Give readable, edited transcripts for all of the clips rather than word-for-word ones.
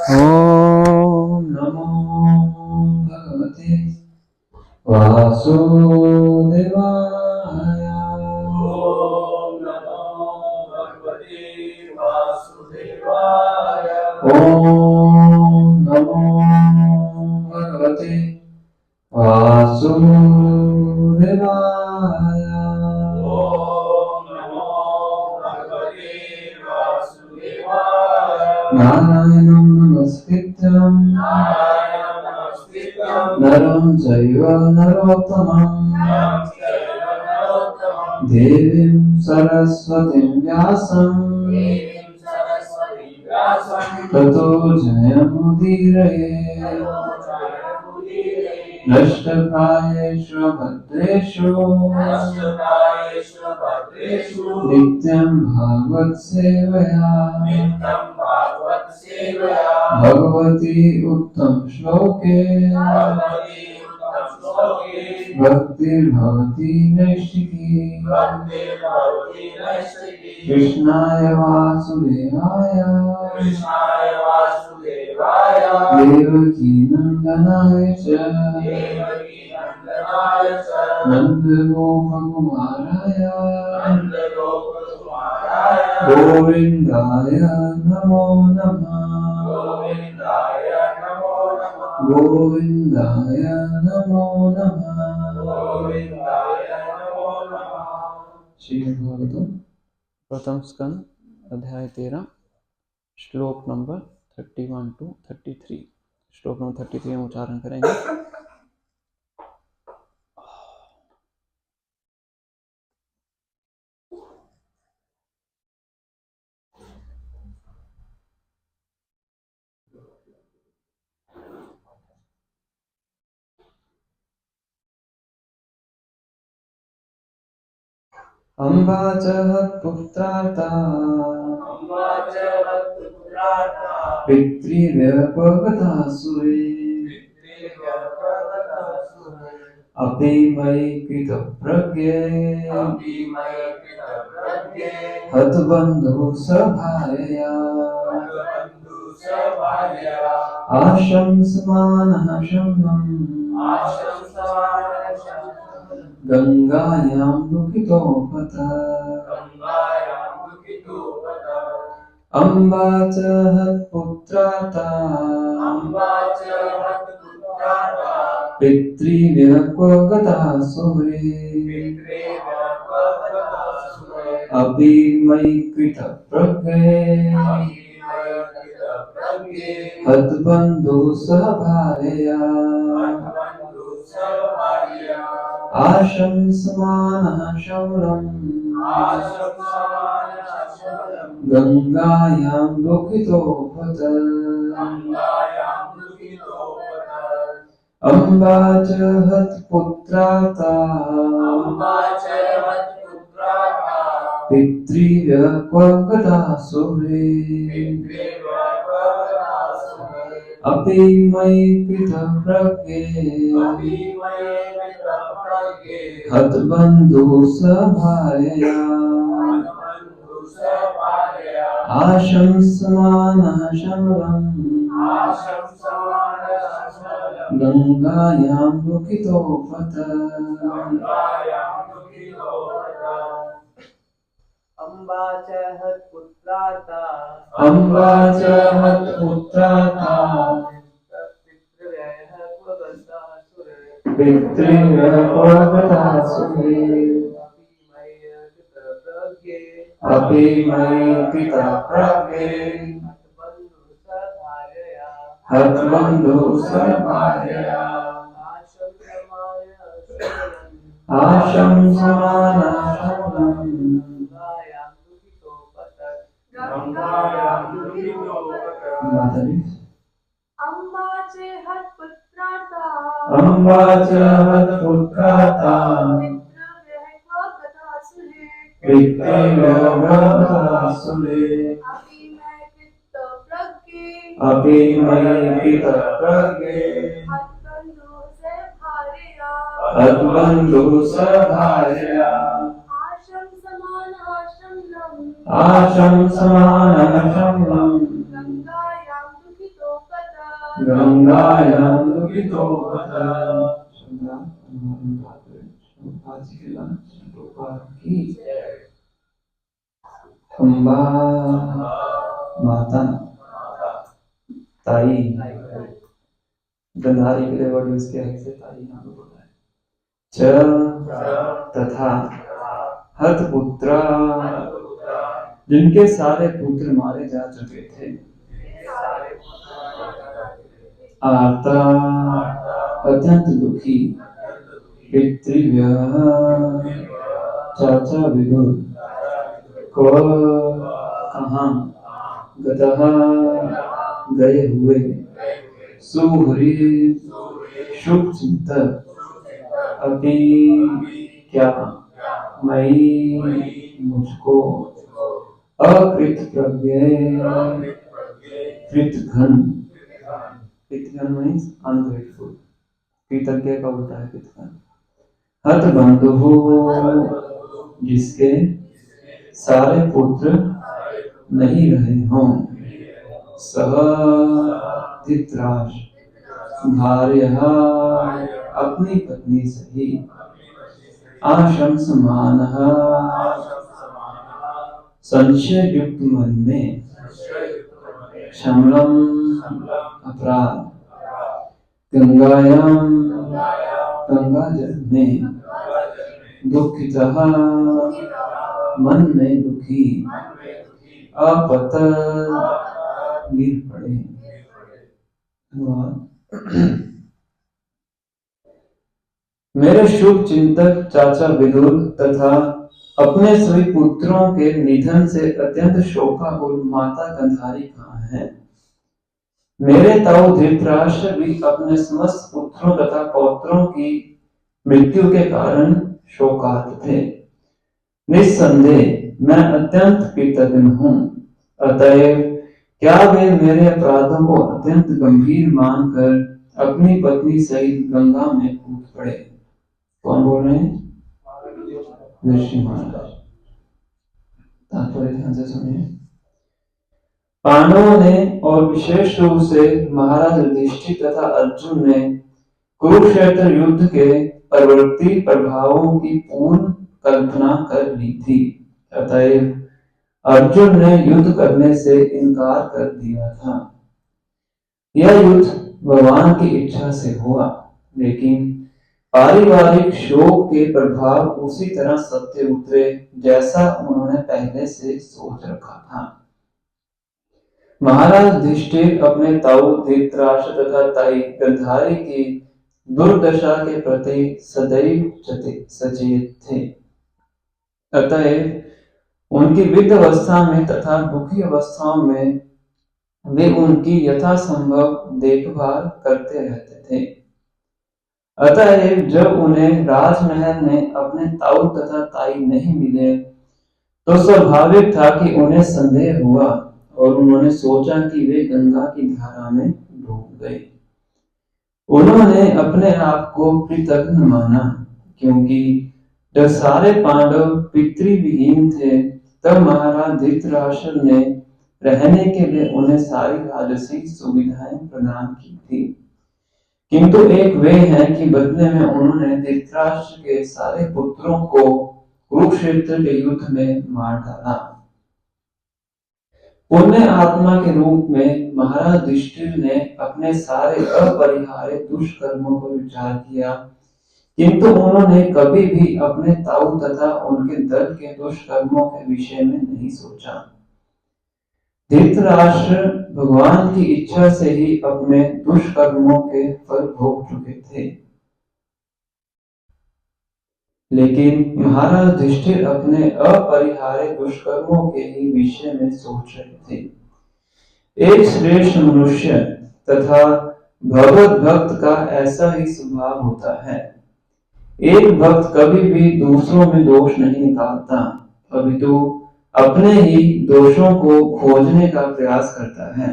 ॐ नमो भगवते वासुदेवाय। ॐ नमो भगवते वासुदेवाय। ॐ नमो भगवते वासुदेवाय। ॐ नमो भगवते वासुदेवाय। नारायणं नमस्कृत्यं नरं चैव नरोत्तमं देवीं सरस्वतीं व्यासं ततो जयमुदीरये। नष्टप्रायेषु भद्रेषु नित्यं भागवतसेवया भगवती उत्तम श्लोके भक्तिर्भवती नैष्ठिकी। कृष्णाय वासुदेवाय देवकी नंदनाय च नन्दगोपकुमाराय गोविन्दाय नमो नमः। गोविन्दाय नमो नमः। श्रीमद्भागवतम प्रथम स्कंद अध्याय 13 श्लोक नंबर 31 to 33। श्लोक नंबर 33 में उच्चारण करेंगे। अम्बा च पुत्राता पितृव्यपगता सुरे अपि मयि कृतप्रज्ञे हतबन्धुः सभायया आशंसमानः शम्नम् गंगायां दुःखितोऽपत। अम्बा च हत्पुत्राता पितृव्यपगता सुरे अपि मयि कृतप्रज्ञे हतबन्धुः सभायया आशंसमानः शौरम् गंगायां दुःखितोऽपत। अम्बा च हत्पुत्राता पितृव्यपगता सुरे अपि मयि कृतप्रज्ञे हतबन्धुः सभायया आशंसमानः शमलम् गंगायां दुःखितोऽपत। अम्बा च हत्पुत्राता पितृव्यपगता सुरे अपि मयि कृतप्रज्ञे हतबन्धुः सभायया आशंसमानः शमलम् माताजी। अम्बा च हत्पुत्राता पितृव्यपगता सुरे अपि मयि कृतप्रज्ञे हतबन्धुः सभायया आशंसमानः शमलम् गंगायां दुखितो भट की अम्बा माता ताई गंधारी के लिए वर्ड यूज किया है, ताई यहाँ पे बोला है। च तथा हत पुत्रा जिनके सारे पुत्र मारे जा चुके थे। आर्ता अत्यंत दुखी। पितृव्य चाचा विदुर को कहाँ गतः गए हुए सुहृद शुभ चिंतक अभी क्या मई मुझको अकृत प्रज्ञ कृतघ्न कृतघ्न मीन्स अनग्रेटफुल, कृतज्ञ का उल्टा है कृतघ्न। हत बंधु जिसके सारे पुत्र नहीं रहे हों। सह धृतराष्ट्र भार्य अपनी पत्नी सही। आशंसमानः संशय युक्त मन में। क्षमलम अपराध। गंगायां गंगा जल में। दुखितः मन में दुखी। अपत गिर पड़े। मेरे शुभ चिंतक चाचा विदुर तथा अपने सभी पुत्रों के निधन से अत्यंत शोकाकुल माता गंधारी कहाँ है। मेरे ताऊ धृतराष्ट्र भी अपने समस्त पुत्रों तथा पौत्रों की मृत्यु के कारण शोकार्त थे। निस्संदेह मैं अत्यंत कृतज्ञ हूँ। अतएव क्या वे मेरे अपराधों को अत्यंत गंभीर मानकर अपनी पत्नी सहित गंगा में कूद पड़े। कौन बोल रहे हैं? ऋषि महाराज। तात्पर्य ध्यान से सुनिए। पांडवों ने और विशेष रूप से महाराज युधिष्ठिर तथा अर्जुन ने कुरुक्षेत्र युद्ध के परवर्ती प्रभावों की पूर्ण कल्पना कर ली थी। अतएव अर्जुन ने युद्ध करने से इनकार कर दिया था। यह युद्ध भगवान की इच्छा से हुआ, लेकिन पारिवारिक शोक के प्रभाव उसी तरह सत्य उतरे जैसा उन्होंने पहले से सोच रखा था। महाराज युधिष्ठिर अपने ताऊ धृतराष्ट्र तथा ताई गंधारी की दुर्दशा के प्रति सदैव सचेत थे। अतएव उनकी वृद्धावस्था में तथा दुखी अवस्थाओं में वे उनकी यथासंभव देखभाल करते रहते थे। अतएव जब उन्हें राजमहल में अपने ताऊ तथा ताई नहीं मिले तो स्वाभाविक था कि उन्हें संदेह हुआ और उन्होंने सोचा कि वे गंगा की धारा में डूब गए। उन्होंने अपने आप को कृतज्ञ माना, क्योंकि जब सारे पांडव पितृविहीन थे तब महाराज धृतराष्ट्र ने रहने के लिए उन्हें सारी राजसी सुविधाएं प्रदान की थी। किंतु एक वे हैं कि बदले में उन्होंने धृतराष्ट्र के सारे पुत्रों को कुरुक्षेत्र के युद्ध में मार डाला। पुण्य आत्मा के रूप में महाराज युधिष्ठिर ने अपने सारे अपरिहार्य दुष्कर्मों पर विचार किया, किंतु उन्होंने कभी भी अपने ताऊ तथा उनके दल के दुष्कर्मों के विषय में नहीं सोचा। धृतराष्ट्र भगवान की इच्छा से ही अपने दुष्कर्मों के फल भोग चुके थे, लेकिन महाराज युधिष्ठिर अपने अपरिहार्य दुष्कर्मों के ही विषय में सोच रहे थे। एक श्रेष्ठ मनुष्य तथा भगवत भक्त का ऐसा ही स्वभाव होता है। एक भक्त कभी भी दूसरों में दोष नहीं निकालता, अपितु अपने ही दोषों को खोजने का प्रयास करता है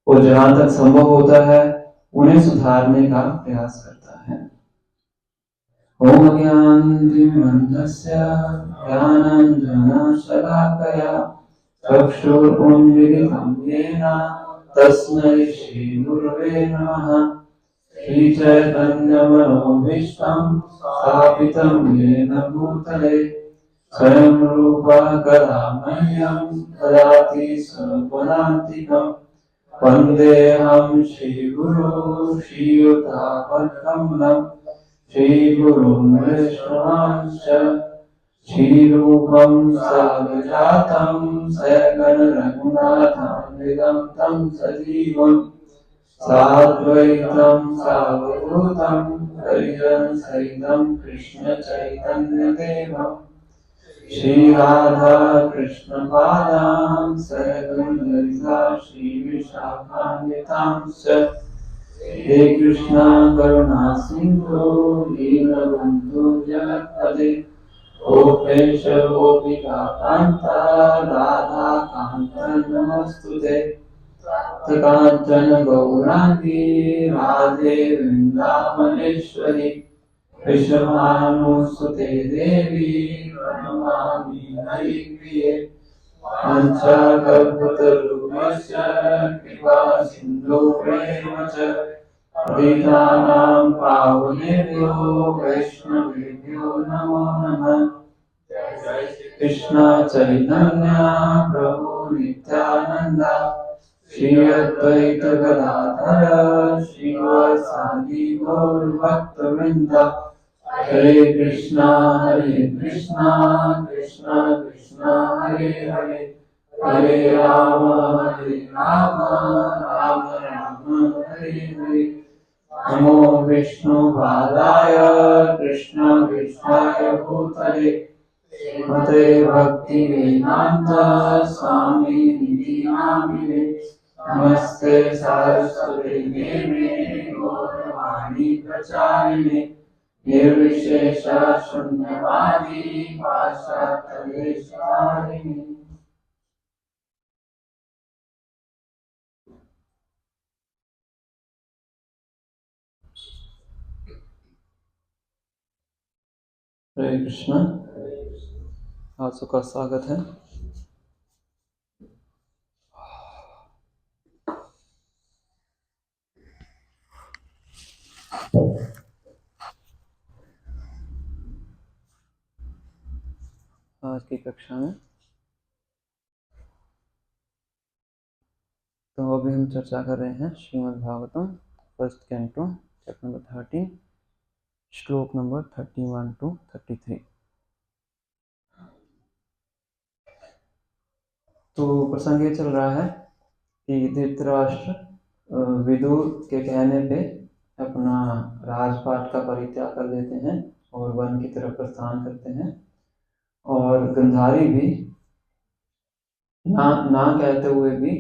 और जहां तक संभव होता है उन्हें सुधारने का प्रयास करता है। ओम ज्ञानतिमिरन्धस्य ज्ञानाञ्जनशलाकया चक्षुरुन्मीलितं येन तस्मै श्री गुरवे नमः। श्री चैतन्य मनोभीष्टं स्थापितं येन भूतले स्वयं रूपा कदा मह्यं ददाति स्वपदान्तिकम्। वन्देऽहं श्रीगुरो श्रीयुतापत्कमलं श्रीगुरुं वैष्णवांश्च श्रीरूपं साग्रजातं सगण रघुनाथान्वितं तं सजीवं साद्वैतं सावधूतं परिजनसहितं कृष्ण चैतन्यदेवम् श्री राधा कृष्ण पादां सगण ललिता श्री विशाखान्वितांश्च हे कृष्णा करुणा सिंधु दीनबन्धु जगत्पते गोपेश गोपिका कान्ता राधा कान्त नमोस्तुते। कांचन गौरांगी राधे वृंदावनेश्वरी विश्वभानुसुते देवी प्रणमामि हरिप्रिये। वाञ्छाकल्पतरुभ्यश्च कृपा सिन्धुभ्येव च पतितानां पावनेभ्यो वैष्णवेभ्यो नमो नमः। कृष्ण चैतन्य प्रभु नित्यानंद श्री अद्वैत गदाधर श्रीवासादि गौर भक्तवृंद हरे कृष्णा कृष्णा कृष्णा हरे हरे हरे राम राम राम हरे हरे। नमो विष्णुपादाय कृष्ण विष्णाय भूतले मते भक्ति वेदांत स्वामी निधि नामिने नमस्ते सरस्वती देवी गौरवाणी प्रचारिणे निर्विशेष शून्यवादी पाश्चात्यदेशतारिणे। हरे कृष्ण। आप सबका स्वागत है। आज की कक्षा में तो अभी हम चर्चा कर रहे हैं Shrimad Bhagavatam first canto chapter number 13 श्लोक नंबर 31 to 33। तो प्रसंग ये चल रहा है कि धृतराष्ट्र विदुर के कहने पे अपना राजपाट का परित्याग कर देते हैं और वन की तरफ प्रस्थान करते हैं और गंधारी भी ना कहते हुए भी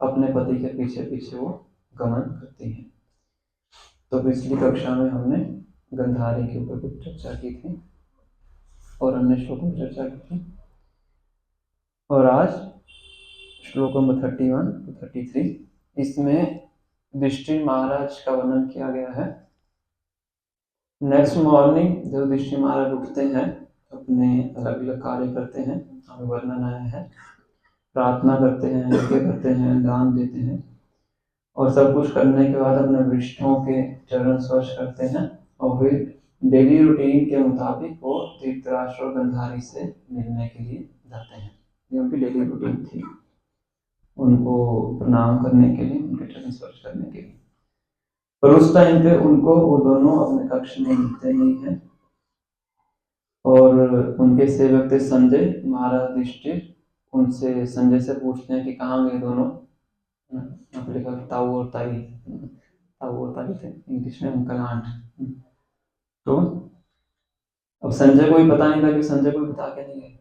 अपने पति के पीछे पीछे वो गमन करती है। तो पिछली कक्षा में हमने गंधारी के ऊपर कुछ चर्चा की थी और अन्य श्लोकों में चर्चा की थी और आज श्लोक नंबर 31 to 33 इसमें युधिष्ठिर महाराज का वर्णन किया गया है। नेक्स्ट मॉर्निंग जब युधिष्ठिर महाराज उठते हैं अपने अलग अलग कार्य करते हैं, हमें वर्णन आया है, प्रार्थना करते हैं, यज्ञ करते हैं, दान देते हैं और सब कुछ करने के बाद अपने वरिष्ठों के चरण स्पर्श करते हैं और फिर डेली रूटीन के मुताबिक वो धृतराष्ट्र और गंधारी से मिलने के लिए जाते हैं। ये उनकी डेली रूटीन थी, उनको प्रणाम करने के लिए, उनके चरण स्पर्श करने के लिए। पर उस टाइम पे उनको वो दोनों अपने कक्ष में मिलते नहीं हैं और उनके सेवक थे संजय महाराज युधिष्ठिर, उनसे संजय से पूछते हैं कि कहाँ गए दोनों। लिखा ताऊ और ताई थे इंग्लिश में अंकल आंट। तो अब संजय को भी पता नहीं था कि संजय को भी बता के नहीं गए,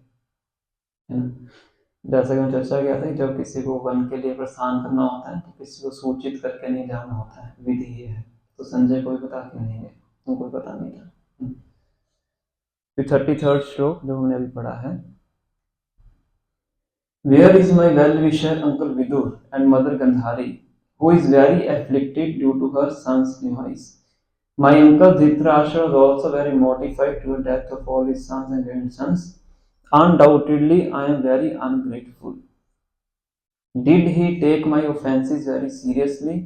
है ना। जैसा कि मैं चर्चा किया था, जब किसी को वन के लिए प्रस्थान करना होता है तो किसी को सूचित करके नहीं जाना होता है, विधि ये है। तो संजय को भी बता के नहीं गए, उनको पता नहीं था। फिर 33rd श्लोक जो हमने अभी पढ़ा है, Where is my well-wisher uncle Vidur and mother Gandhari, who is very afflicted due to her son's demise? My uncle Dhritarashtra was also very mortified to the death of all his sons and grandsons. Undoubtedly, I am very ungrateful. Did he take my offenses very seriously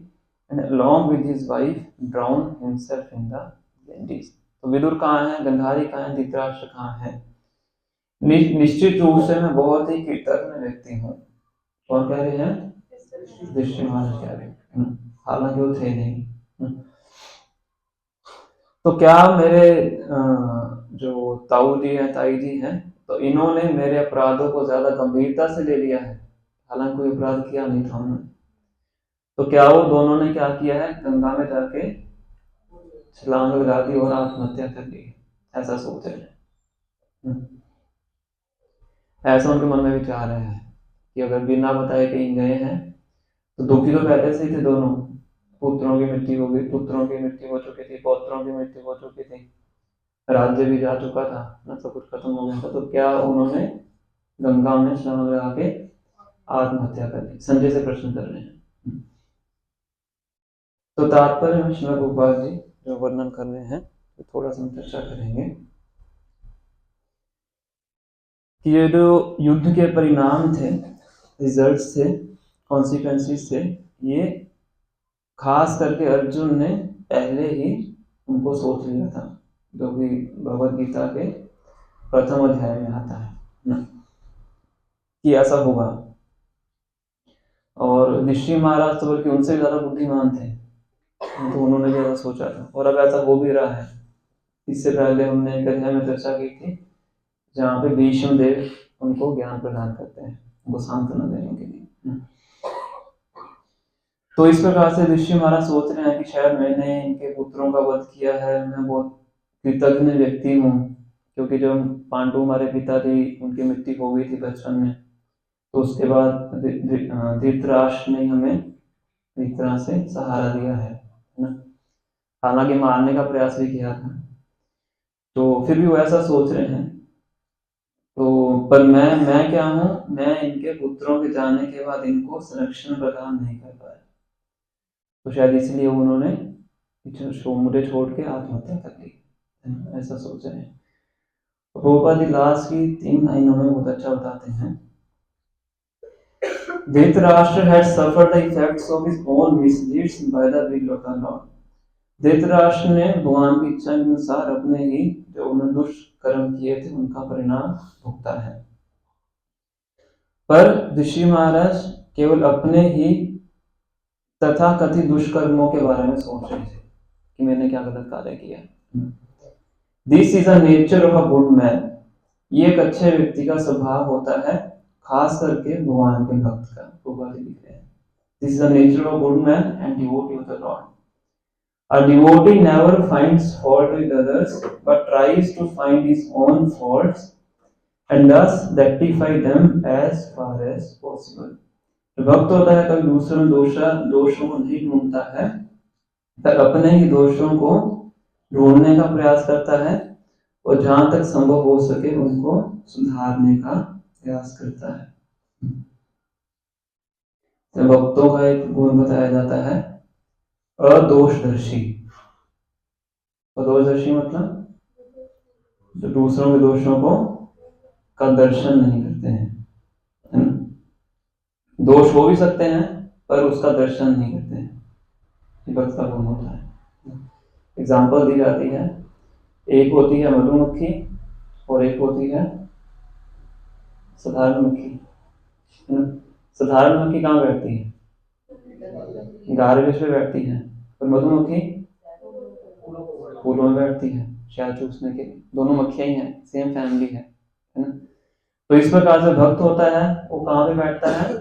and along with his wife drown himself in the Ganges? तो विदुर कहाँ है, गंधारी कहाँ है, धृतराष्ट्र कहाँ है? निश्चित रूप से मैं बहुत ही कृतज्ञ व्यक्ति हूँ। कौन कह रहे हैं? युधिष्ठिर महाराज कह रहे हैं, हालांकि वो थे नहीं। तो क्या मेरे जो ताऊ जी हैं, ताई जी हैं, तो इन्होंने मेरे अपराधों को ज्यादा गंभीरता से ले लिया है, हालांकि कोई अपराध किया नहीं था उन्होंने। तो क्या वो दोनों ने क्या किया है, गंगा में जाके छलांग लगा दी और आत्महत्या कर ली, ऐसा सोच रहे हैं। ऐसा उनके मन में विचार है कि अगर बिना बताए कहीं गए हैं तो दुखी तो पहले से ही थे दोनों। पुत्रों की मृत्यु हो गई, पुत्रों की मृत्यु हो चुकी थी, पौत्रों की मृत्यु हो चुकी थी, राज्य भी जा चुका था, ना सब कुछ खत्म हो गया था। तो क्या उन्होंने गंगा में छलांग लगा के आत्महत्या कर ली? संजय से प्रश्न कर रहे हैं। तो तात्पर्य में श्रीमद् भगवद जी जो वर्णन कर रहे हैं तो थोड़ा सा चर्चा करेंगे कि ये जो युद्ध के परिणाम थे, रिजल्ट्स थे, कॉन्सिक्वेंसेस थे, ये खास करके अर्जुन ने पहले ही उनको सोच लिया था, जो कि भगवद गीता के प्रथम अध्याय में आता है ना, कि ऐसा होगा। और युधिष्ठिर महाराज तो बल्कि उनसे ज्यादा बुद्धिमान थे, तो उन्होंने ज्यादा सोचा था, और अब ऐसा हो भी रहा है। इससे पहले हमने एक अध्याय में चर्चा की थी जहाँ पे भीष्म देव उनको ज्ञान प्रदान करते हैं, उनको सांत्वना देने के लिए। तो इस प्रकार से युधिष्ठिर महाराज सोच रहे हैं कि शायद मैंने इनके पुत्रों का वध किया है, मैं बहुत कृतज्ञ व्यक्ति हूँ, क्योंकि जब पांडु हमारे पिताजी उनकी मृत्यु हो गई थी बचपन में, तो उसके बाद धृतराष्ट्र ने हमें एक तरह से सहारा दिया है ना, हालांकि मारने का प्रयास भी किया था। तो फिर भी वो ऐसा सोच रहे हैं। तो पर मैं क्या हूँ, मैं इनके पुत्रों के जाने के बाद इनको संरक्षण प्रदान नहीं कर पाया, तो शायद इसलिए उन्होंने मुझे छोड़ के आत्महत्या कर ली, ऐसा सोच रहे हैं। प्रभुपाद जी लास्ट की 3 लाइनों में बहुत अच्छा बताते हैं। Dhritarashtra had suffered the effects of his own misdeeds by the will of the Lord. Dhritarashtra ने भगवान की इच्छा के अनुसार अपने ही जो उन्होंने दुष्कर्म किए थे उनका परिणाम भुगता है। पर ऋषि महाराज केवल अपने ही तथा कथित दुष्कर्मों के बारे में सोच रहे थे कि मैंने क्या गलत कार्य किया। This is a nature of a good man, ये एक अच्छे व्यक्ति का स्वभाव होता है, खास करके भगवान के भक्त का। भगवान लिख रहे हैं, this is the nature of good man and devotee of the Lord. A devotee never finds fault with others, but tries to find his own faults and thus rectify them as far as possible. भक्त होता है कभी दूसरों में दोषों को नहीं ढूंढता है, पर अपने ही दोषों को ढूंढने का प्रयास करता है और जहां तक संभव हो सके उनको सुधारने का प्रयास करता है। तो भक्तों का एक गुण बताया जाता है अदोषदर्शी। अदोषदर्शी मतलब जो दूसरों के दोषों को का दर्शन नहीं करते हैं, है ना? दोष हो भी सकते हैं पर उसका दर्शन नहीं करते हैं, ये भक्त का गुण होता है। एग्जाम्पल दी जाती है, एक होती है मधुमक्खी और एक होती है साधारण मक्खी। साधारण मक्खी कहाँ बैठती है? गार्बेज पे बैठती है, और मधुमक्खी फूलों में बैठती है शहद चूसने के लिए। दोनों मक्खियां ही हैं, सेम फैमिली है ना? तो इस प्रकार से भक्त होता है वो कहाँ पे बैठता है?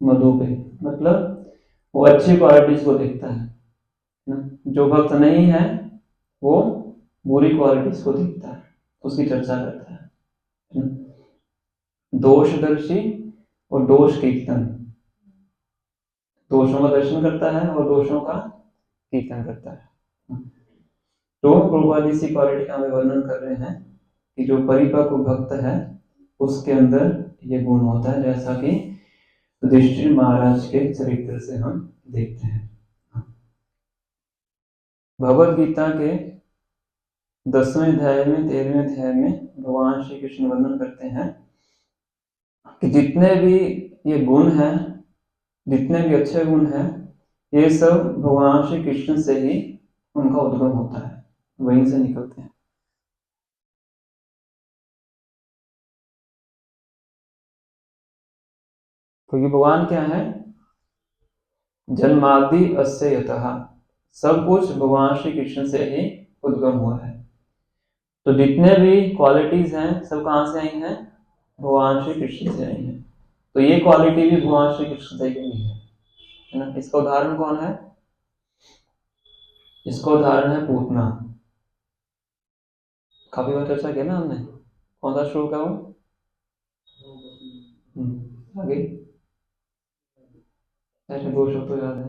मधु पे, मतलब वो अच्छी क्वालिटीज को देखता है ना? जो भक्त नहीं है वो बुरी क्वालिटीज को देखता है, उसकी चर्चा करता है। दोषदर्शी और दोष कीर्तन, दोषों का दर्शन करता है और दोषों का कीर्तन करता है। तो प्रभुपाद इसी क्वालिटी का हमें वर्णन कर रहे हैं कि जो परिपक्व भक्त है उसके अंदर ये गुण होता है, जैसा कि युधिष्ठिर महाराज के चरित्र से हम देखते हैं। भगवद गीता के 10वें अध्याय में 13वें अध्याय में भगवान श्री कृष्ण वर्णन करते हैं कि जितने भी ये गुण हैं, जितने भी अच्छे गुण हैं, ये सब भगवान श्री कृष्ण से ही उनका उद्गम होता है, वहीं से निकलते हैं। क्योंकि भगवान क्या है, जन्मादि अस्य यतः, सब कुछ भगवान श्री कृष्ण से ही उद्गम हुआ है। तो जितने भी क्वालिटीज हैं सब कहाँ से आई हैं, भगवान श्री कृष्ण से आई हैं। तो ये क्वालिटी भी भगवान श्री कृष्ण से ही है ना। इसका उदाहरण कौन है, इसका उदाहरण है पूतना। काफी बार चर्चा किया ना हमने, कौन सा श्लोक है वो, आगे ऐसे दो शब्द तो याद है,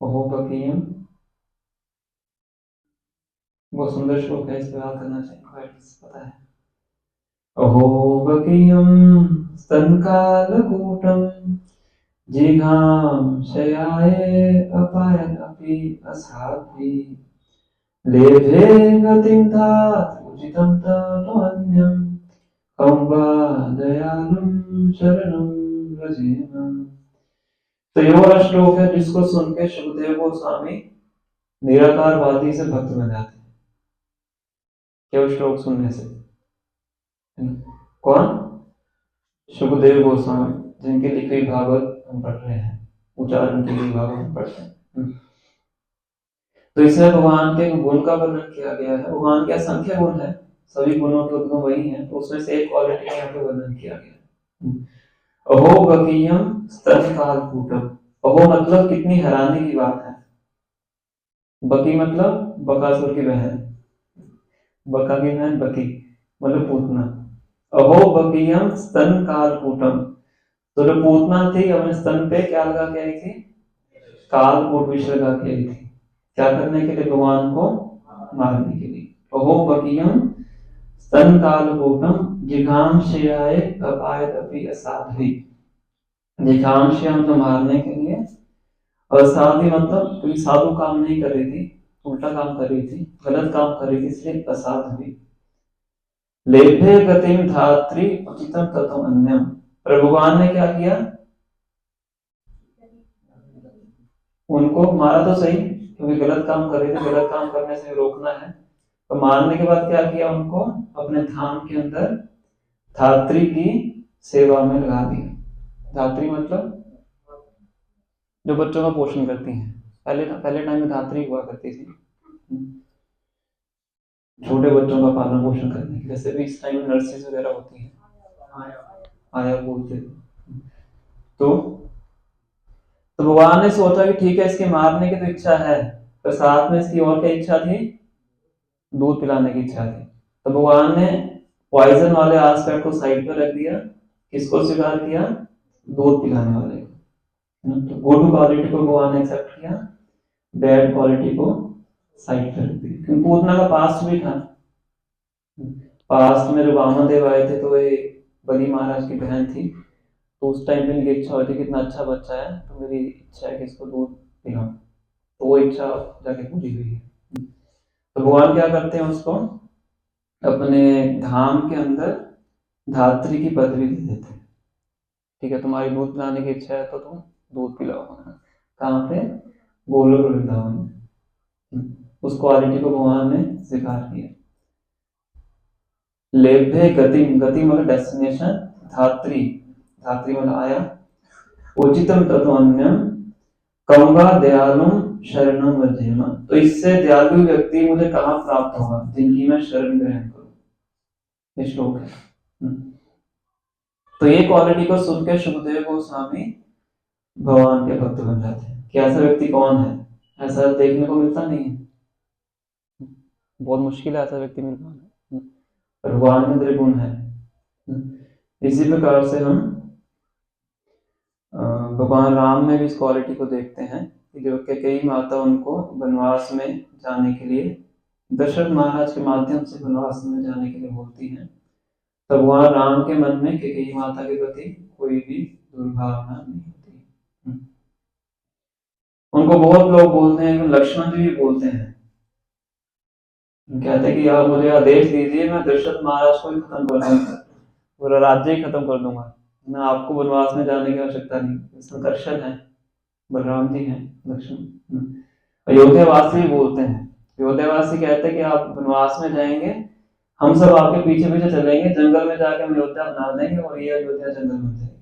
अहो बकीयम, बहुत सुंदर श्लोक है, इस पर याद करना चाहिए, पता है। अहो बकीयम स्तनकालकूटम जिघाम शयाय अपायन अपि असाध्वी लेभे गतिं धात उचितं ततोऽन्यं कं वा दयालुं शरणं व्रजेम। तो ये वाला श्लोक है जिसको सुन के सुखदेव गोस्वामी निराकारवादी से भक्त बन जाते हैं, केवल श्लोक सुनने से। कौन, सुखदेव गोस्वामी, जिनके लिखी हुई भागवत हम पढ़ रहे हैं, उच्चारण की हुई भागवत हम पढ़ते हैं। तो इसमें भगवान के गुण का वर्णन किया गया है। भगवान के असंख्य गुण है, सभी गुणों के उद्गम वही है, तो उसमें से एक क्वालिटी का यहाँ पे वर्णन किया गया। अहो बकीयम स्तनकालकूटम, अहो मतलब कितनी हैरानी की बात है, बकी मतलब बकासुर की बहन, बका की बहन बकी मतलब पूतना। अहो बकीयम स्तनकालकूटम, तो जो पूतना थी अपने स्तन पे क्या लगा के आई थी, कालकूट विष लगा के आई थी, क्या करने के लिए, भगवान को मारने के लिए। अहो बकीयम स्तनकालकूटम जिघांशयाय अपायत अपि असाध्वी, जिघांशया मतलब मारने के लिए, असाध्वी मतलब कोई साधु काम नहीं कर रही थी, उल्टा काम कर रही थी, गलत काम कर रही थी, इसलिए असाध्वी। लेभे गतिम धात्री उचितम ततम अन्यम, पर भगवान ने क्या किया, उनको मारा तो सही, क्योंकि गलत काम कर रहे थे, गलत काम करने से रोकना है, तो मारने के बाद क्या किया, उनको अपने धाम के अंदर धात्री की सेवा में लगा दिया। धात्री मतलब जो बच्चों का पोषण करती हैं, पहले टाइम में धात्री हुआ करती थी, छोटे बच्चों का पालन पोषण करने की, जैसे भी इस टाइम में नर्सेज वगैरह होती हैं, आया बोलते। तो भगवान ने सोचा कि ठीक है, इसके मारने की तो इच्छा है, तो साथ में इसकी और क्या इच्छा थी, दूध पिलाने की इच्छा थी। तो भगवान ने पॉइजन वाले एस्पेक्ट को साइड पर रख दिया, किसको स्वीकार किया, दूध पिलाने वाले को। तो गुड क्वालिटी को भगवान ने एक्सेप्ट किया, बैड क्वालिटी को साइड पर रख दिया। क्योंकि पूतना का पास्ट भी था, पास्ट में जब वामदेव आए थे तो ये बलि महाराज की बहन थी, तो उस टाइम पे इनकी इच्छा होती है कितना अच्छा बच्चा है, तो मेरी इच्छा है कि इसको दूध पिलाऊं, तो वो इच्छा जाके पूरी हुई है। तो भगवान क्या करते हैं, उसको अपने धाम के अंदर धात्री की पदवी दे देते हैं। ठीक है, तुम्हारी दूध पिलाने की इच्छा है तो तुम दूध पिलाओ। कहाँ पे, गोलोक वृंदावन में। उस क्वालिटी को भगवान ने स्वीकार किया। लेभे गति, गति मतलब डेस्टिनेशन, धात्री, धात्री मतलब आया, उचितम तत्वन्यम कमवा दयालुम शरणम व्रजेम, तो इससे दयालु व्यक्ति मुझे कहाँ प्राप्त होगा, जिनकी मैं शरण ग्रहण करूं, ये श्लोक है। तो ये क्वालिटी को सुन के सुखदेव गोस्वामी भगवान के भक्त बन जाते हैं। कि ऐसा व्यक्ति कौन है, ऐसा देखने को मिलता नहीं है, बहुत मुश्किल है ऐसा व्यक्ति मिल पाना, पर भगवान के अंदर गुण है। इसी प्रकार से हम भगवान राम में भी इस क्वालिटी को देखते हैं कि जो कई माता उनको वनवास में जाने के लिए, दशरथ महाराज के माध्यम से वनवास में जाने के लिए बोलती हैं, तो भगवान राम के मन में कई माता के प्रति कोई भी दुर्भावना नहीं होती। उनको बहुत लोग बोलते हैं, लक्ष्मण जी भी बोलते हैं, कहते हैं कि आप मुझे आदेश दीजिए, मैं दशरथ महाराज को ही खत्म कर दूंगा, पूरा राज्य ही खत्म कर दूंगा, ना आपको वनवास में जाने की आवश्यकता नहीं। संकर्षण है, बलराम जी हैं, लक्ष्मण। अयोध्यावासी बोलते हैं, अयोध्यावासी कहते हैं कि आप वनवास में जाएंगे, हम सब आपके पीछे पीछे चलेंगे, जंगल में जाके हम अयोध्या बना देंगे और ये अयोध्या जंगल बन जाएगी।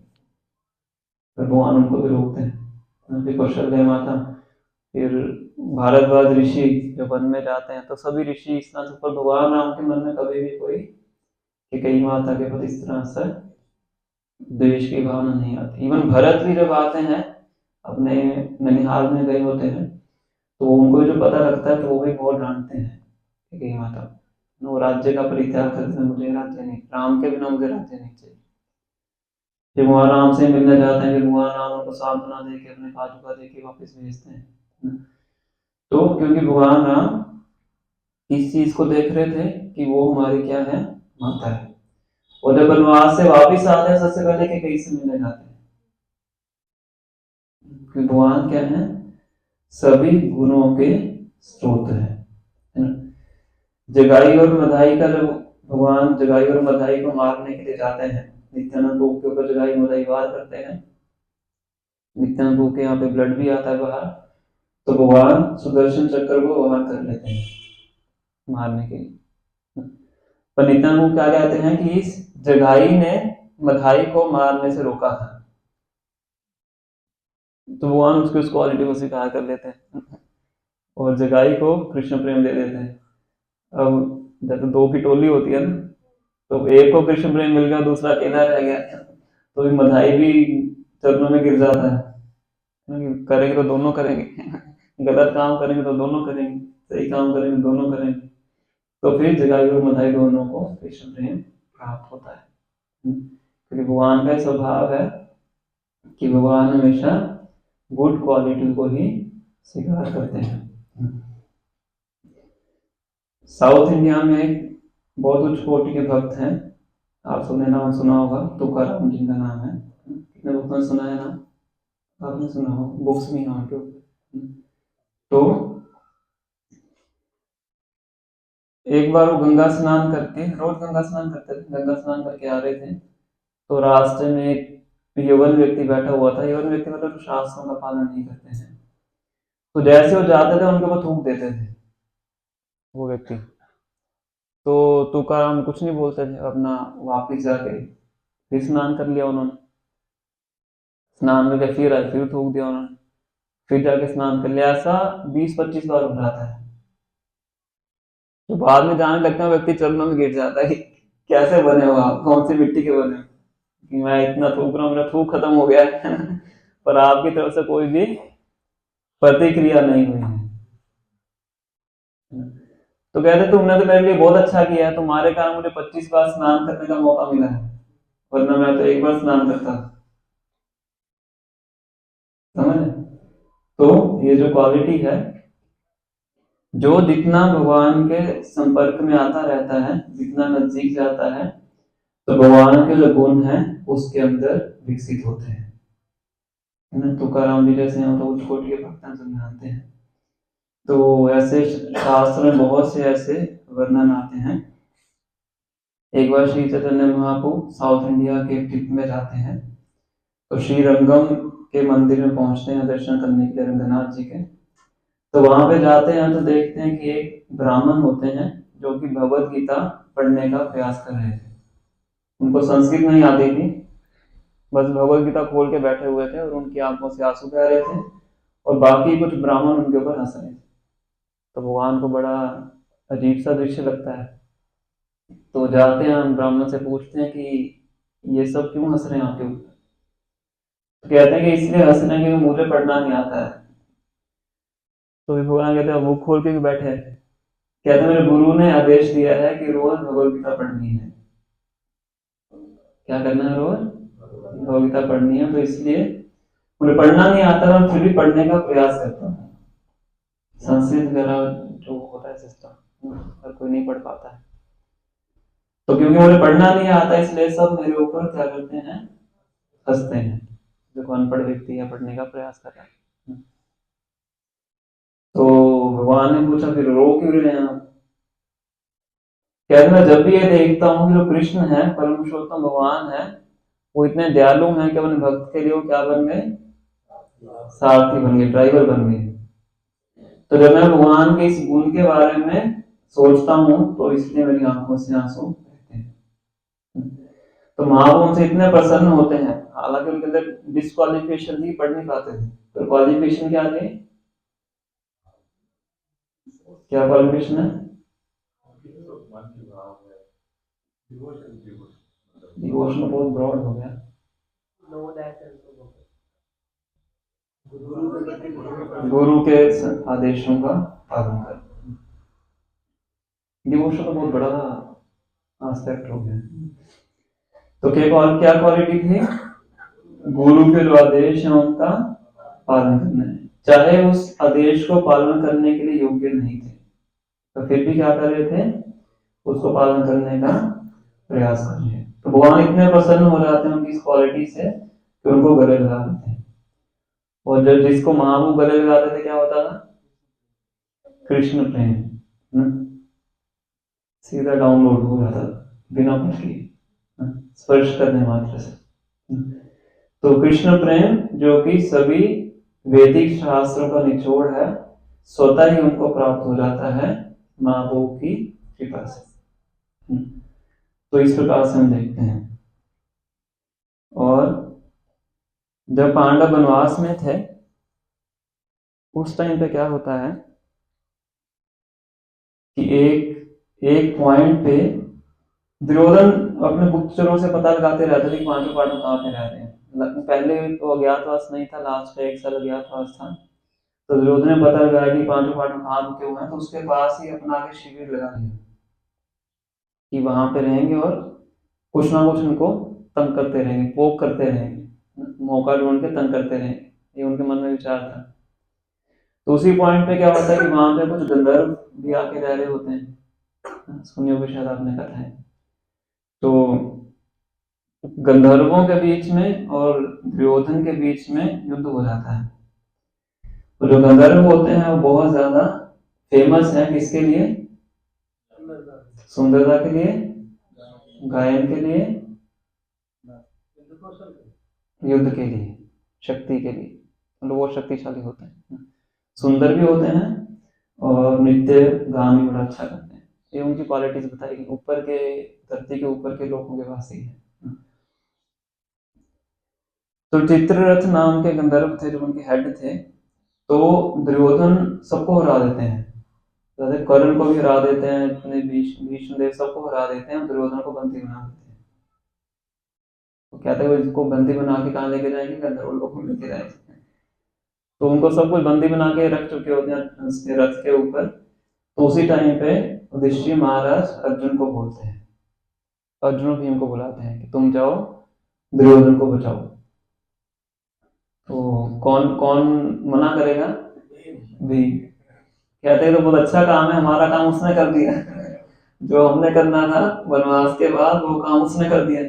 फिर भगवान उनको भी रोकते हैं। फिर कौशल्या माता, फिर भारद्वाज ऋषि जो वन में जाते हैं, तो सभी ऋषि इस तरह से, पर भगवान राम के मन में कभी भी कोई कि कई माता के प्रति इस तरह से द्वेष की भावना नहीं आती। इवन भरत भी जब आते हैं अपने ननिहाल में गए होते हैं, तो उनको जो पता लगता है तो वो भी बहुत डांटते हैं कि कई माता वो राज्य का परित्याग करते हैं, मुझे राज्य नहीं, राम के बिना मुझे राज्य नहीं चाहिए। फिर भगवान राम से मिलने जाते हैं, फिर भगवान राम उनको सांत्वना देके अपने पादुका देके वापस भेजते हैं। तो क्योंकि भगवान राम इस चीज को देख रहे थे कि वो हमारी क्या है, माता है। और जब वनवास से वापिस आते हैं, सबसे पहले के कई से मिलने जाते हैं, क्योंकि भगवान क्या है, सभी गुणों के स्रोत है ना। जगाई और मधाई का जब भगवान जगाई और मधाई को मारने के लिए जाते हैं, नित्यानंद प्रभु के ऊपर जगाई मधाई वार करते हैं, नित्यानंद प्रभु के यहाँ पे ब्लड भी आता है बाहर, तो भगवान सुदर्शन चक्र को वहां कर लेते हैं मारने के लिए। पर नित्यानंद प्रभु क्या कहते हैं कि इस जगाई ने मधाई को मारने से रोका था, तो भगवान उसको इस क्वालिटी को स्वीकार कर लेते हैं और जगाई को कृष्ण प्रेम दे देते हैं। अब जैसे दो की टोली होती है ना, तो एक को कृष्ण प्रेम मिल गया, दूसरा अकेला रह गया, तो मधाई भी चरणों में गिर जाता है। करेंगे तो दोनों करेंगे, गलत काम करेंगे तो दोनों करेंगे, सही काम करेंगे दोनों करेंगे, तो फिर जगाई और मधाई दोनों को कृष्ण प्रेम प्राप्त होता है। क्योंकि भगवान का स्वभाव है कि भगवान हमेशा गुड क्वालिटी को ही स्वीकार करते हैं। साउथ इंडिया में एक बहुत उच्च कोटि के भक्त हैं, आप सबने नाम सुना होगा, तुकाराम जी का नाम है। कितने भक्तों ने सुना है नाम? आपने सुना हो, बुक्स में नाम के ऊपर। तो एक बार वो गंगा स्नान करके, रोज गंगा स्नान करते थे, गंगा स्नान करके आ रहे थे, तो रास्ते में एक यवन व्यक्ति बैठा हुआ था। यवन व्यक्ति मतलब शास्त्रों का पालन नहीं करते हैं, तो जैसे वो जाते थे उनके ऊपर थूक देते थे वो व्यक्ति। तो तुकाराम कुछ नहीं बोलते थे, अपना वापिस जाके फिर स्नान कर लिया उन्होंने, स्नान करके फिर आए, फिर थूक दिया उन्होंने, फिर जाके स्नान कर लिया। ऐसा 20-25 बार हो जाता है। तो बाद में जाने लगता है व्यक्ति चरणों में गिर जाता है कि कैसे बने हो आप, कौन सी मिट्टी के बने हो कि मैं इतना थूक रहा हूँ, मेरा थूक खत्म हो गया है पर आपकी तरफ से कोई भी प्रतिक्रिया नहीं हुई है। तो कहते तुमने तो मेरे लिए बहुत अच्छा किया है, तुम्हारे कारण मुझे 25 बार स्नान करने का मौका मिला है, वरना मैं तो एक बार स्नान करता। समझ? तो ये जो क्वालिटी है, जो जितना भगवान के संपर्क में आता रहता है, जितना नजदीक जाता है, तो भगवान के जो गुण हैं उसके अंदर विकसित होते हैं। तुकाराम जी जैसे हम तो उच्च कोटि के भक्त समझाते हैं। तो ऐसे शास्त्र में बहुत से ऐसे वर्णन आते हैं। एक बार श्री चैतन्य महाप्रभु साउथ इंडिया के ट्रिप में जाते हैं, तो श्री रंगम के मंदिर में पहुंचते हैं दर्शन करने के लिए, रंगनाथ जी के। तो वहां पे जाते हैं तो देखते हैं कि एक ब्राह्मण होते हैं जो कि भगवत गीता पढ़ने का प्रयास कर रहे थे। उनको संस्कृत नहीं आती थी, बस भगवत गीता खोल के बैठे हुए थे और उनकी आंखों से आंसू बह रहे थे और बाकी कुछ ब्राह्मण उनके ऊपर हंस रहे थे। तो भगवान को बड़ा अजीब सा दृश्य लगता है, तो जाते हैं, हम ब्राह्मण से पूछते हैं कि ये सब क्यों हंस रहे हैं आपके ऊपर? तो कहते हैं कि इसलिए हंस रहे हैं क्योंकि मुझे पढ़ना नहीं आता है। तो भगवान कहते हैं मुख खोल के भी बैठे हैं, कहते हैं मेरे गुरु ने आदेश दिया है कि रोज भगवत गीता पढ़नी है। क्या करना है? रोज भगवत गीता पढ़नी है, तो इसलिए मुझे पढ़ना नहीं आता, मैं फिर भी पढ़ने का प्रयास करता हूँ। संस्कृत वगैरह जो होता है सिस्टम, हर कोई नहीं पढ़ पाता है, तो क्योंकि मुझे पढ़ना नहीं आता इसलिए सब मेरे ऊपर क्या करते हैं, हंसते हैं। देखो अनपढ़ व्यक्ति है, पढ़ने का प्रयास कर रहा है। तो भगवान ने पूछा फिर रो क्यों रहे हैं आप? कहते मैं जब भी ये देखता हूँ कि जो कृष्ण है, परम पुरुषोत्तम भगवान है, वो इतने दयालु हैं कि अपने भक्त के लिए वो क्या बन गए, सारथी बन गए, ड्राइवर बन गए। तो जब मैं भगवान के इस गुण के बारे में सोचता हूँ तो इसलिए मेरी आंखों से आंसू बहते हैं। तो महाप्रभु उनसे इतने प्रसन्न होते हैं, हालांकि उनके अंदर डिस्क्वालिफिकेशन थी, पढ़ नहीं पाते थे। तो क्वालिफिकेशन क्या थे, क्या क्वालिफिकेशन है? डिवोशन बहुत ब्रॉड हो गया। Know that and so गुरु के आदेशों का पालन कर, डिवोशन तो बहुत बड़ा एस्पेक्ट हो गया। तो क्या क्वालिटी थी, गुरु के जो आदेश है उनका पालन करना है, चाहे उस आदेश को पालन करने के लिए योग्य नहीं थे तो फिर भी क्या कर रहे थे, उसको पालन करने का प्रयास कर रहे हैं। तो भगवान इतने प्रसन्न हो जाते हैं उनकी इस क्वालिटी से कि उनको गले लगा देते हैं। और जब जिसको महाप्रभु गले लगाते थे क्या होता था, कृष्ण प्रेम सीधा डाउनलोड हो जाता था बिना कुछ किए, स्पर्श करने मात्र से। तो कृष्ण प्रेम जो कि सभी वैदिक शास्त्रों का निचोड़ है, स्वतः ही उनको प्राप्त हो जाता है महाप्रभु की कृपा से। तो इस प्रकार से हम देखते हैं। और जब पांडव वनवास में थे उस टाइम पे क्या होता है कि एक पॉइंट पे दुर्योधन अपने गुप्तचरों से पता लगाते रहते थे कि पांडव कहाँ पे रह रहे हैं। पहले तो अज्ञातवास नहीं था, लास्ट का 1 साल अज्ञातवास था। तो दुर्योधन ने पता लगाया कि पांडव कहाँ रुके हुए हैं, तो उसके पास ही अपना आगे शिविर लगा दिया कि वहां पे रहेंगे और कुछ ना कुछ उनको तंग करते रहेंगे, पोक करते रहेंगे, मौका ढूंढ के तंग करते रहेंगे, ये उनके मन में विचार था। तो उसी पॉइंट पे क्या होता है कि वहां पे कुछ गंधर्व भी आके रह रहे होते हैं, सुनिए होगा शायद आपने कथा है। तो गंधर्वों के बीच में और दुर्योधन के बीच में युद्ध हो जाता है। तो जो गंधर्व होते हैं वो बहुत ज्यादा फेमस है, किसके लिए, सुंदरता के लिए, गायन के लिए, युद्ध के लिए, शक्ति के लिए। मतलब वो शक्तिशाली होते हैं, सुंदर भी होते हैं और नृत्य गान भी बड़ा अच्छा करते हैं। ये उनकी क्वालिटीज बताई गई, ऊपर के धरती के ऊपर के लोगों के पास ही है। तो चित्ररथ नाम के गंधर्व थे जो उनके हेड थे। तो दुर्योधन सबको हरा देते हैं, कर्ण को भी हरा देते हैं, अपने भीष्मदेव सबको हरा देते हैं, दुर्योधन को बंदी बना देते हैं। तो कहते हैं इसको बंदी बना के कहाँ लेके जाएंगे, गंधर्व लोग को लेके जाएंगे। तो उनको सब कुछ बंदी बना के रख चुके होते हैं उसके रथ के ऊपर। तो उसी टाइम पे युधिष्ठिर महाराज अर्जुन को बोलते हैं, अर्जुन और भीम को बुलाते हैं कि तुम जाओ दुर्योधन को बचाओ। तो कौन कौन मना करेगा, भीम। कहते हैं तो बहुत अच्छा काम है, हमारा काम उसने कर दिया, जो हमने करना था वनवास के बाद वो काम उसने कर दिया।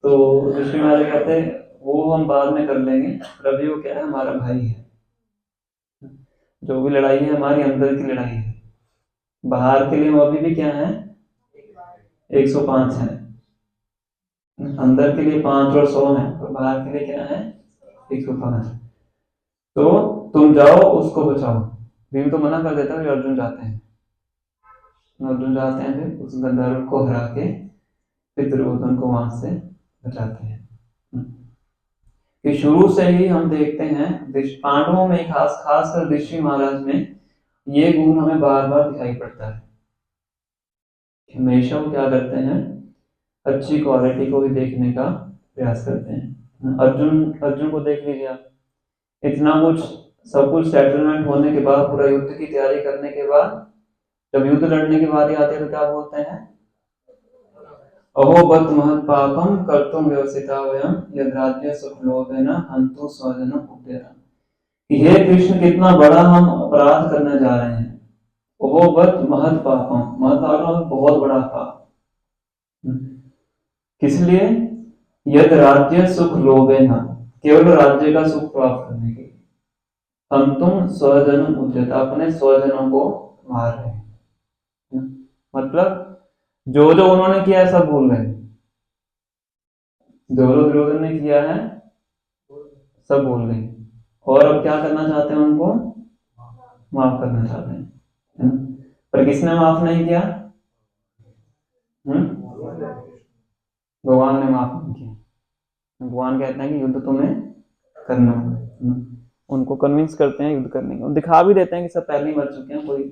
तो ऋषि महाराज कहते हैं वो हम बाद में कर लेंगे, अभी वो क्या है, हमारा भाई है, जो भी लड़ाई है हमारी अंदर की लड़ाई है, बाहर के लिए वो अभी भी क्या है 105 है, अंदर के लिए 5 और 100 है, तो बाहर के लिए क्या है 105। तो तुम जाओ उसको बचाओ। भीम तो मना कर देता है, अर्जुन जाते हैं, फिर उस गंधर्व को हरा के फिर दुर्योधन को वहां से बचाते हैं। कि शुरू से ही हम देखते हैं पांडवों में खासकर युधिष्ठिर महाराज में ये गुण हमें बार बार दिखाई पड़ता है। हमेशा वो क्या करते हैं, अच्छी क्वालिटी को भी देखने का प्रयास करते हैं। अर्जुन को देख लीजिए आप, इतना कुछ सब कुछ सेटलमेंट होने के बाद, पूरा युद्ध की तैयारी करने के बाद, जब युद्ध लड़ने की बारी आती है तो क्या बोलते हैं, अहो बत महत् पापम कर्तुम व्यवसिता वयम यद्राज्य सुखलोभेन हन्तु स्वजनम उद्यतम्। हे कृष्ण, कितना बड़ा हम अपराध करने जा रहे हैं। अहो बत महत् पापम, महत् पापम बहुत बड़ा पाप, किस लिए, यद राज्य सुख लोभेन, केवल राज्य का सुख प्राप्त करने के लिए, हन्तुम स्वजनम उद्यतम्, अपने स्वजनों को मार रहे हैं। मतलब जो जो उन्होंने किया सब भूल गए, जो लोग विरोध ने किया है सब भूल गए, और अब क्या करना चाहते हैं, उनको माफ करना चाहते हैं, है ना? पर किसने माफ नहीं किया? भगवान ने माफ नहीं किया। भगवान कहते हैं कि युद्ध तुम्हें करना है। उनको कन्विंस करते हैं युद्ध करने का, दिखा भी देते हैं कि सब पहले ही मर चुके हैं, कोई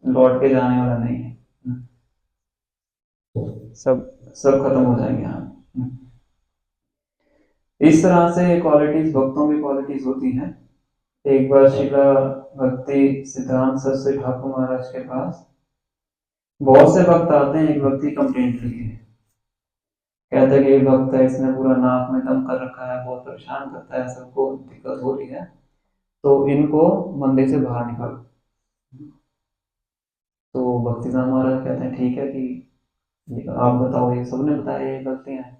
लौट के जाने वाला नहीं है, सब सब खत्म हो जाएंगे यहाँ। इस तरह से क्वालिटीज भक्तों की क्वालिटीज होती हैं। एक बार शिला भक्ति सिद्धांत सरस्वती ठाकुर महाराज के पास बहुत से भक्त आते हैं, एक भक्ति कंप्लेंट लेके कहते हैं कि एक भक्त है, इसने पूरा नाक में दम कर रखा है, बहुत परेशान करता है, सबको दिक्कत हो रही है, तो इनको मंदिर से बाहर निकालो। तो भक्ति साहब महाराज कहते हैं ठीक है कि आप बताओ, ये सबने बताया ये गलतियां हैं,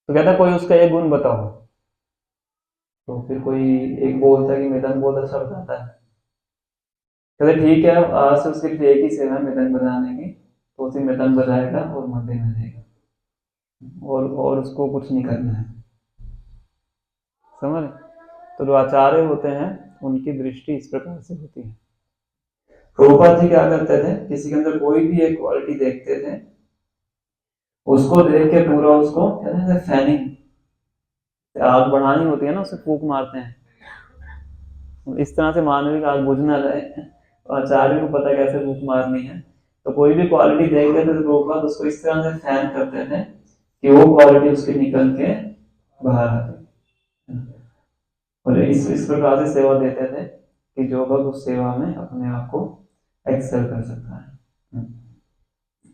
तो कहता है कोई उसका एक गुण बताओ। तो फिर कोई एक बोलता है कि मृदंग बहुत अच्छा बजाता है, कहते ठीक है आज से उसकी एक ही सेवा है मृदंग बजाने की, तो उसी मृदंग बजाएगा और मंदिर में जाएगा, और उसको कुछ नहीं करना है, समझ? तो जो आचार्य होते हैं उनकी दृष्टि इस प्रकार से होती है। प्रभुपाद जी क्या करते थे, किसी के अंदर कोई भी एक क्वालिटी देखते थे, उसको देख के पूरा उसको कहते हैं फैनिंग, आग बढ़ानी होती है ना, उसे फूंक मारते हैं, इस तरह से मानविक आग बुझ ना जाए, आचार्य को पता कैसे फूंक मारनी है। तो कोई भी क्वालिटी देख लेते थे तो प्रभुपाद उसको इस तरह से फैन करते थे कि वो क्वालिटी उसकी निकल के बाहर आती, और इस प्रकार से सेवा देते थे कि जो भक्त उस सेवा में अपने आप को एक्सेल कर सकता है।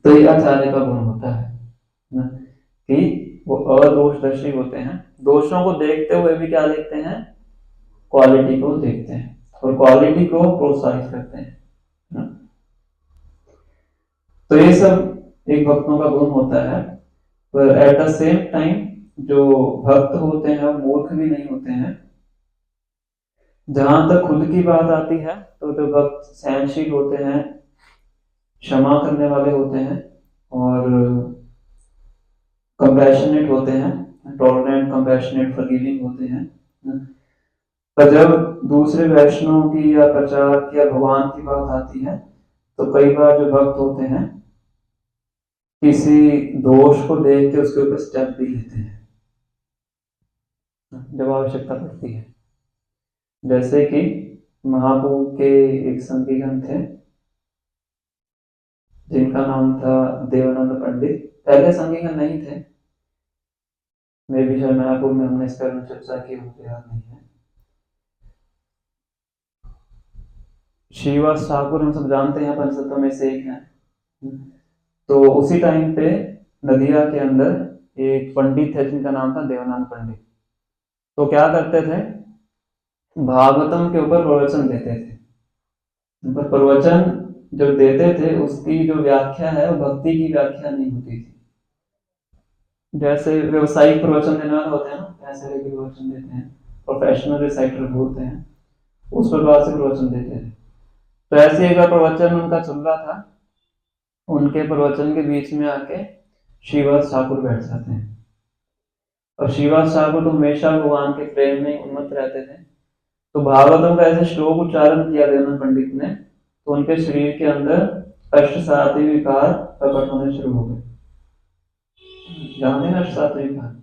तो ये आचार्य का गुण होता है ना, कि वो अदोषदर्शी होते हैं, दोषों को देखते हुए भी क्या देखते हैं, क्वालिटी को देखते हैं और क्वालिटी को प्रोत्साहित करते हैं ना? तो ये सब एक भक्तों का गुण होता है। पर एट द सेम टाइम जो भक्त होते हैं वो मूर्ख भी नहीं होते हैं। जहां तक खुद की बात आती है तो जो भक्त सहनशील होते हैं, क्षमा करने वाले होते हैं और कंपैशनेट होते हैं, टॉलरेंट, कंपैशनेट, फॉरगिविंग होते हैं। पर जब दूसरे वैष्णव की या प्रचार की या भगवान की बात आती है तो कई बार जो भक्त होते हैं किसी दोष को देख के उसके ऊपर स्टेप भी लेते हैं जब आवश्यकता पड़ती है। जैसे कि महाप्रभु के एक संगीगण थे जिनका नाम था देवानंद पंडित, पहले संगीगण नहीं थे, मे भी शायद मायापुर में हमने इस पर चर्चा की, मुझे याद नहीं है। श्रीवास ठाकुर हम सब जानते हैं, पंचतत्व में से एक है। तो उसी टाइम पे नदिया के अंदर एक पंडित थे जिनका नाम था देवानंद पंडित। तो क्या करते थे, भागवतम के ऊपर प्रवचन देते थे, पर प्रवचन जब देते थे उसकी जो व्याख्या है वो भक्ति की व्याख्या नहीं होती थी। जैसे व्यवसायिक प्रवचन देने वाले होते हैं ना, पैसे लेके प्रवचन देते हैं, प्रोफेशनल रिसाइटर बोलते हैं, उस प्रकार से प्रवचन देते थे। तो ऐसे एक प्रवचन उनका चल रहा था, उनके प्रवचन के बीच में आके श्रीवास ठाकुर बैठ जाते हैं, और श्रीवास ठाकुर तो हमेशा भगवान के प्रेम में उन्मत्त रहते थे। तो भागवतम का ऐसे श्लोक उच्चारण किया देवानंद पंडित ने, तो उनके शरीर के अंदर अष्ट सात्विक विकार प्रकट होने शुरू हो गए। जानते हैं अष्ट सात्विक विकार,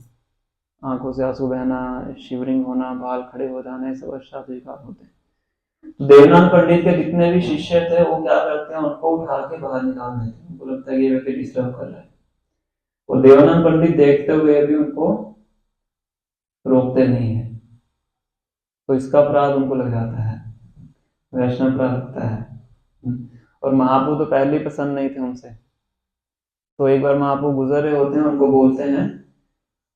आंखों से आंसू बहना, शिवरिंग होना, बाल खड़े हो जाने, सब अष्ट सात्विक विकार होते हैं। तो देवनाथ पंडित के जितने भी शिष्य थे वो क्या करते हैं, उनको उठा के बाहर निकाल देते हैं, उनको लगता है कि ये व्यक्ति डिस्टर्ब कर रहा है। और देवानंद पंडित देखते हुए भी उनको रोकते नहीं है, तो इसका अपराध उनको लग जाता है, वैष्णव अपराध लगता है। और महाप्रभु तो पहले ही पसंद नहीं थे उनसे। तो एक बार महाप्रभु गुजर रहे होते हैं, उनको बोलते हैं,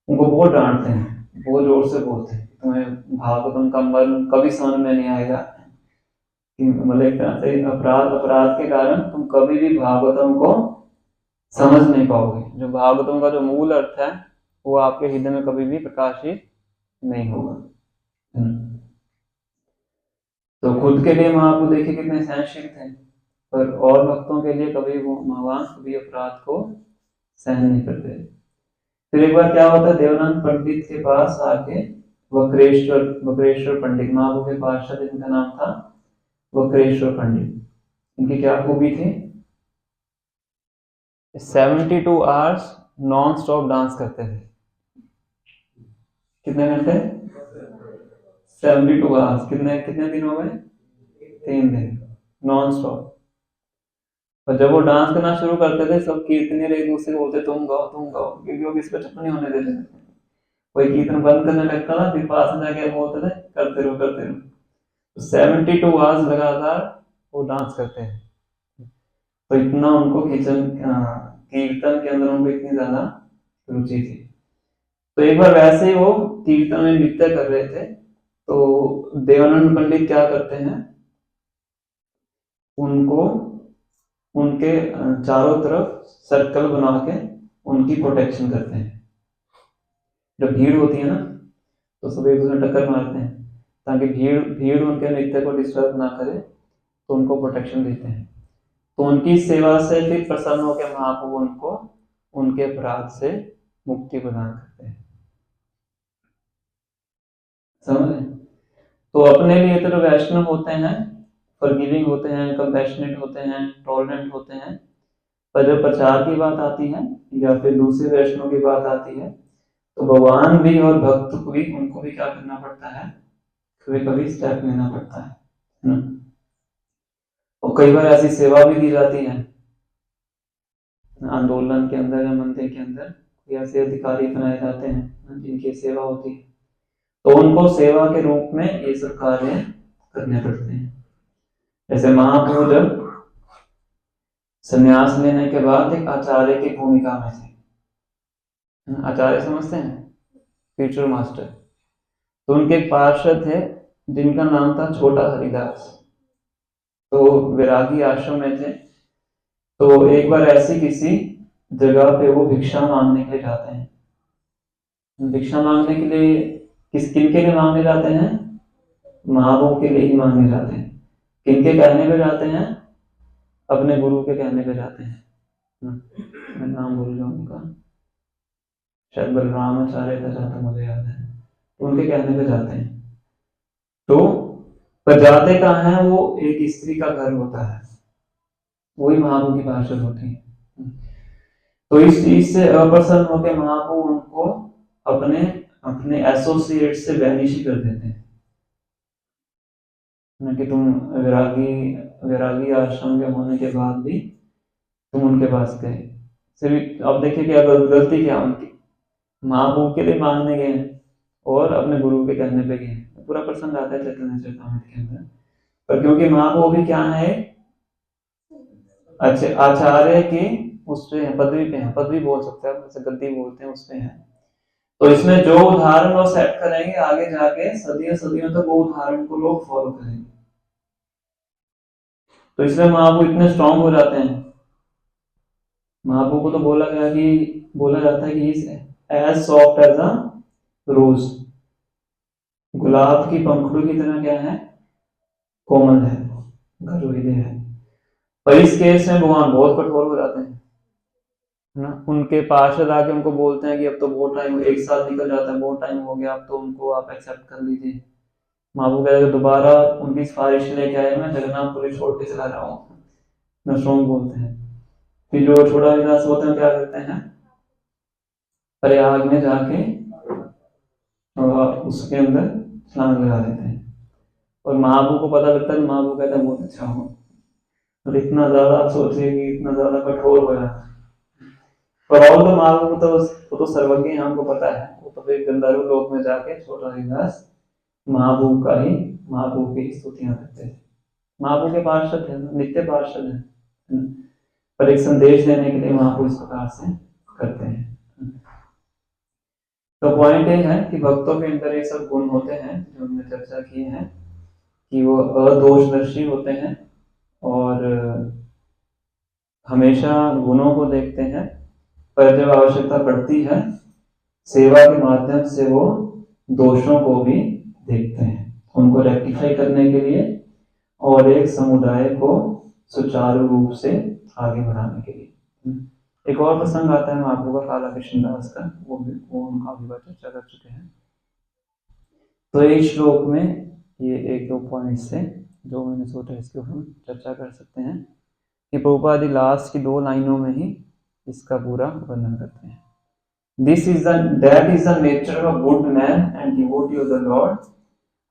उनको बहुत डांटते हैं, बहुत जोर से बोलते हैं, तुम्हें भागवतम का मर्म कभी समझ में नहीं आएगा, मतलब अपराध के कारण तुम कभी भी भागवतम को समझ नहीं पाओगे। जो भागवतम का जो मूल अर्थ है वो आपके हृदय में कभी भी प्रकाशित नहीं होगा। तो खुद के लिए महाप्रभु देखिए कितने सहनशील थे, पर और भक्तों के लिए कभी वो भगवान कभी अपराध को सहन नहीं करते। फिर एक बार क्या होता है, देवानंद पंडित के पास आके वक्रेश्वर पंडित, महाप्रभु के पार्षद, इनका नाम था वक्रेश्वर पंडित। इनकी क्या खूबी थी, 72 आवर्स नॉन स्टॉप डांस करते थे। कितने घंटे? 72 आवर्स। कितने कितने दिन हो गए? 3 दिन नॉन स्टॉप। और जब वो डांस करना शुरू करते थे, सब कीर्तनीय एक दूसरे को बोलते तुम गाओ तुम गाओ, क्योंकि वो किसी पे चुप नहीं होने देते थे। कोई कीर्तन बंद करने लगता था, फिर पास में जाके बोलते थे करते रहो करते रहो। तो 72 आवर्स लगातार वो डांस करते हैं। तो इतना उनको कीर्तन के अंदर उनको इतनी ज्यादा रुचि थी। तो एक बार वैसे ही वो कीर्तन में नृत्य कर रहे थे, तो देवानंद पंडित क्या करते हैं, उनको उनके चारों तरफ सर्कल बना के उनकी प्रोटेक्शन करते हैं। जब भीड़ होती है ना, तो सब एक दूसरे टक्कर मारते हैं, ताकि भीड़ भीड़ उनके नृत्य को डिस्टर्ब ना करे, तो उनको प्रोटेक्शन देते हैं। तो उनकी सेवा से फिर प्रसन्न होकर महाप्रभु उनको उनके अपराध से मुक्ति प्रदान करते हैं। समझ रहे? तो अपने लिए तो वैष्णव होते हैं, फॉरगिविंग होते हैं, कंपैशनेट होते हैं, टॉलरेंट होते हैं, पर जब प्रचार की बात आती है या फिर दूसरे वैष्णव की बात आती है, तो भगवान भी और भक्त को भी, उनको भी क्या करना पड़ता है, कभी कभी स्टेप लेना पड़ता है ना। और कई बार ऐसी सेवा भी दी जाती है आंदोलन के अंदर या मंदिर के अंदर, ऐसे अधिकारी बनाए जाते हैं जिनकी सेवा होती है, तो उनको सेवा के रूप में ये सब कार्य करने पड़ते हैं। जैसे महाप्रभु जब संन्यास लेने के बाद एक आचार्य की भूमिका में थे। आचार्य समझते हैं, टीचर मास्टर। तो उनके एक पार्षद थे जिनका नाम था छोटा हरिदास। तो वैरागी आश्रम में थे। तो एक बार ऐसी किसी जगह पे वो भिक्षा मांगने के लिए जाते हैं। भिक्षा मांगने के लिए किन के लिए मांगने जाते हैं? महाप्रभु के लिए ही मांगने जाते हैं। किनके कहने पे जाते हैं? अपने गुरु के कहने पे जाते हैं। मैं नाम भूल गया उनका, शायद बलरामाचार्य था जहाँ तक मुझे याद है। तो उनके कहने पे जाते हैं। तो पर जाते कहाँ है, वो एक स्त्री का घर होता है, वही महाप्रभु की पार्षद होती है। तो इस चीज से अप्रसन्न होकर महाप्रभु उनको अपने अपने एसोसिएट से बैनिश कर देते हैं कि तुम वैरागी आश्रम के होने के बाद भी तुम उनके पास गए। सिर्फ अब देखिए क्या गलती क्या उनकी, महाप्रभु के लिए मांगने गए हैं और अपने गुरु के कहने पे गए। पूरा प्रसंग आता है चैतन्य चरितामृत के अंदर। पर क्योंकि महाप्रभु भी क्या है, अच्छे आचार्य की उस पे पदवी पे है, पदवी बोल सकते हैं, जैसे गद्दी बोलते हैं, उसपे है। तो इसमें जो उदाहरण वो सेट करेंगे, आगे जाके सदियों सदियों तक वो उदाहरण को लोग फॉलो करेंगे। तो इसमें महाप्रभु इतने स्ट्रांग हो जाते हैं। महाप्रभु को तो बोला जाता है कि एज सॉफ्ट एज अ रोज, गुलाब की पंखुड़ी की तरह क्या है, कोमल है, हृदय है। पर इस केस में भगवान बहुत कठोर हो जाते हैं ना। उनके पार्षद आके उनको बोलते हैं कि अब तो बहुत टाइम, 1 साल निकल जाता है, बहुत टाइम हो गया, अब तो उनको आप एक्सेप्ट कर लीजिए। महाप्रभु कहते हैं दोबारा उनकी सिफारिश लेके आए, मैं जगन्नाथपुरी छोड़ के चला रहा हूँ, नशोंग बोलते हैं। फिर जो छोटा विदास होते हैं क्या करते हैं, प्रयाग में जाके उसके अंदर स्नान लगा देते हैं। और महाप्रभु को पता लगता है, महाप्रभु कहता है बहुत अच्छा हो। और इतना ज्यादा आप सोचिए कि इतना ज्यादा कठोर हो जाता है। पर और तो महाप्रभु तो सर्वज्ञ है, हमको पता है। वो तो फिर गंधर्व लोक में जाके छोटा हरिदास महाप्रभु की स्तुतियां करते थे। महाप्रभु के पार्षद है, नित्य पार्षद है, पर एक संदेश देने के लिए महाप्रभु इस प्रकार से करते हैं। तो पॉइंट ये है कि भक्तों के अंदर ये सब गुण होते हैं जो हमने चर्चा की है, कि वो अदोषदर्शी होते हैं और हमेशा गुणों को देखते हैं, पर जब आवश्यकता पड़ती है सेवा के माध्यम से वो दोषों को भी देखते हैं, उनको रेक्टिफाई करने के लिए और एक समुदाय को सुचारू रूप से आगे बढ़ाने के लिए। एक और प्रसंग आता है महाप्रभु का काला कृष्णदास का, वो हम काफी बार चर्चा कर चुके हैं। तो इस श्लोक में ये एक दो पॉइंट्स थे जो मैंने सोचा इसके ऊपर चर्चा कर सकते हैं कि प्रभुपाद लास्ट की 2 लाइनों में ही इसका पूरा वर्णन करते हैं। That is the nature of a good man and devotee of the Lord.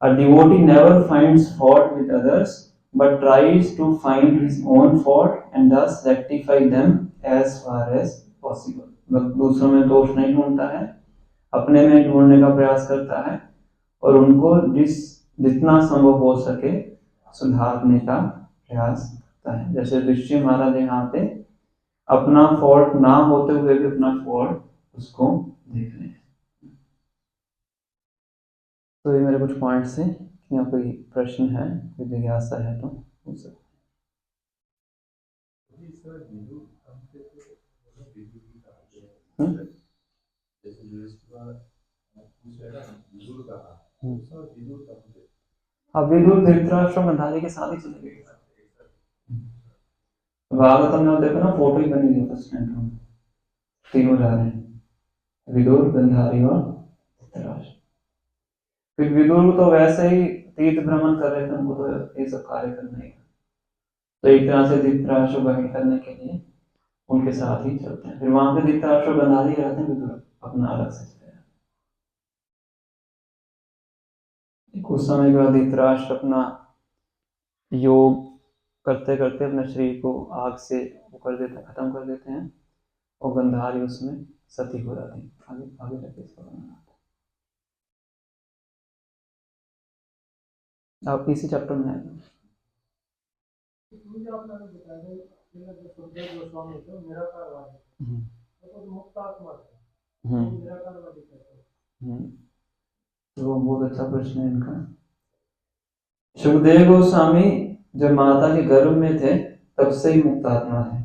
A devotee never finds fault with others, but tries to find his own fault and thus rectify them as far as possible. दूसरों में दोष नहीं ढूंढता है, अपने में ढूंढने का प्रयास करता है और उनको जितना संभव हो सके सुधारने का प्रयास करता है। जैसे ऋषि महाराज यहाँ पे अपना फॉल्ट ना होते हुए भी अपना फॉल्ट उसको देख रहे हैं। तो ये मेरे कुछ पॉइंट्स हैं। यहाँ कोई प्रश्न है, कोई जिज्ञासा है तो पूछ सकते हैं। अब विदुर धृतराष्ट्र गांधारी के साथ ही चले गए। भागवतम में देखो ना, फोटो ही बनी हुई फर्स्ट कैंटो में, तीनों जा रहे हैं, विदुर, गांधारी और धृतराष्ट्र। फिर विदुर तो वैसे ही तीर्थ भ्रमण कर रहे थे, उनको तो ये सब कार्य करना ही, तो एक तरह से धृतराष्ट्र ग्रहण करने के लिए उनके साथ ही चलते हैं। फिर वहां पे धृतराष्ट्र गांधारी रहते हैं, विदुर अपना अलग से चले जाते हैं। कुछ समय के बाद धृतराष्ट्र अपना योग करते करते अपने शरीर को आग से वो कर देते, खत्म कर देते हैं और गांधारी उसमें सती हो जाती है। आगे आगे जाके इसका वर्णन आता है, आप इसी चैप्टर में आएंगे। तो बहुत अच्छा प्रश्न है इनका। सुखदेव गोस्वामी जब माता के गर्भ में थे तब से ही मुक्त आत्मा है,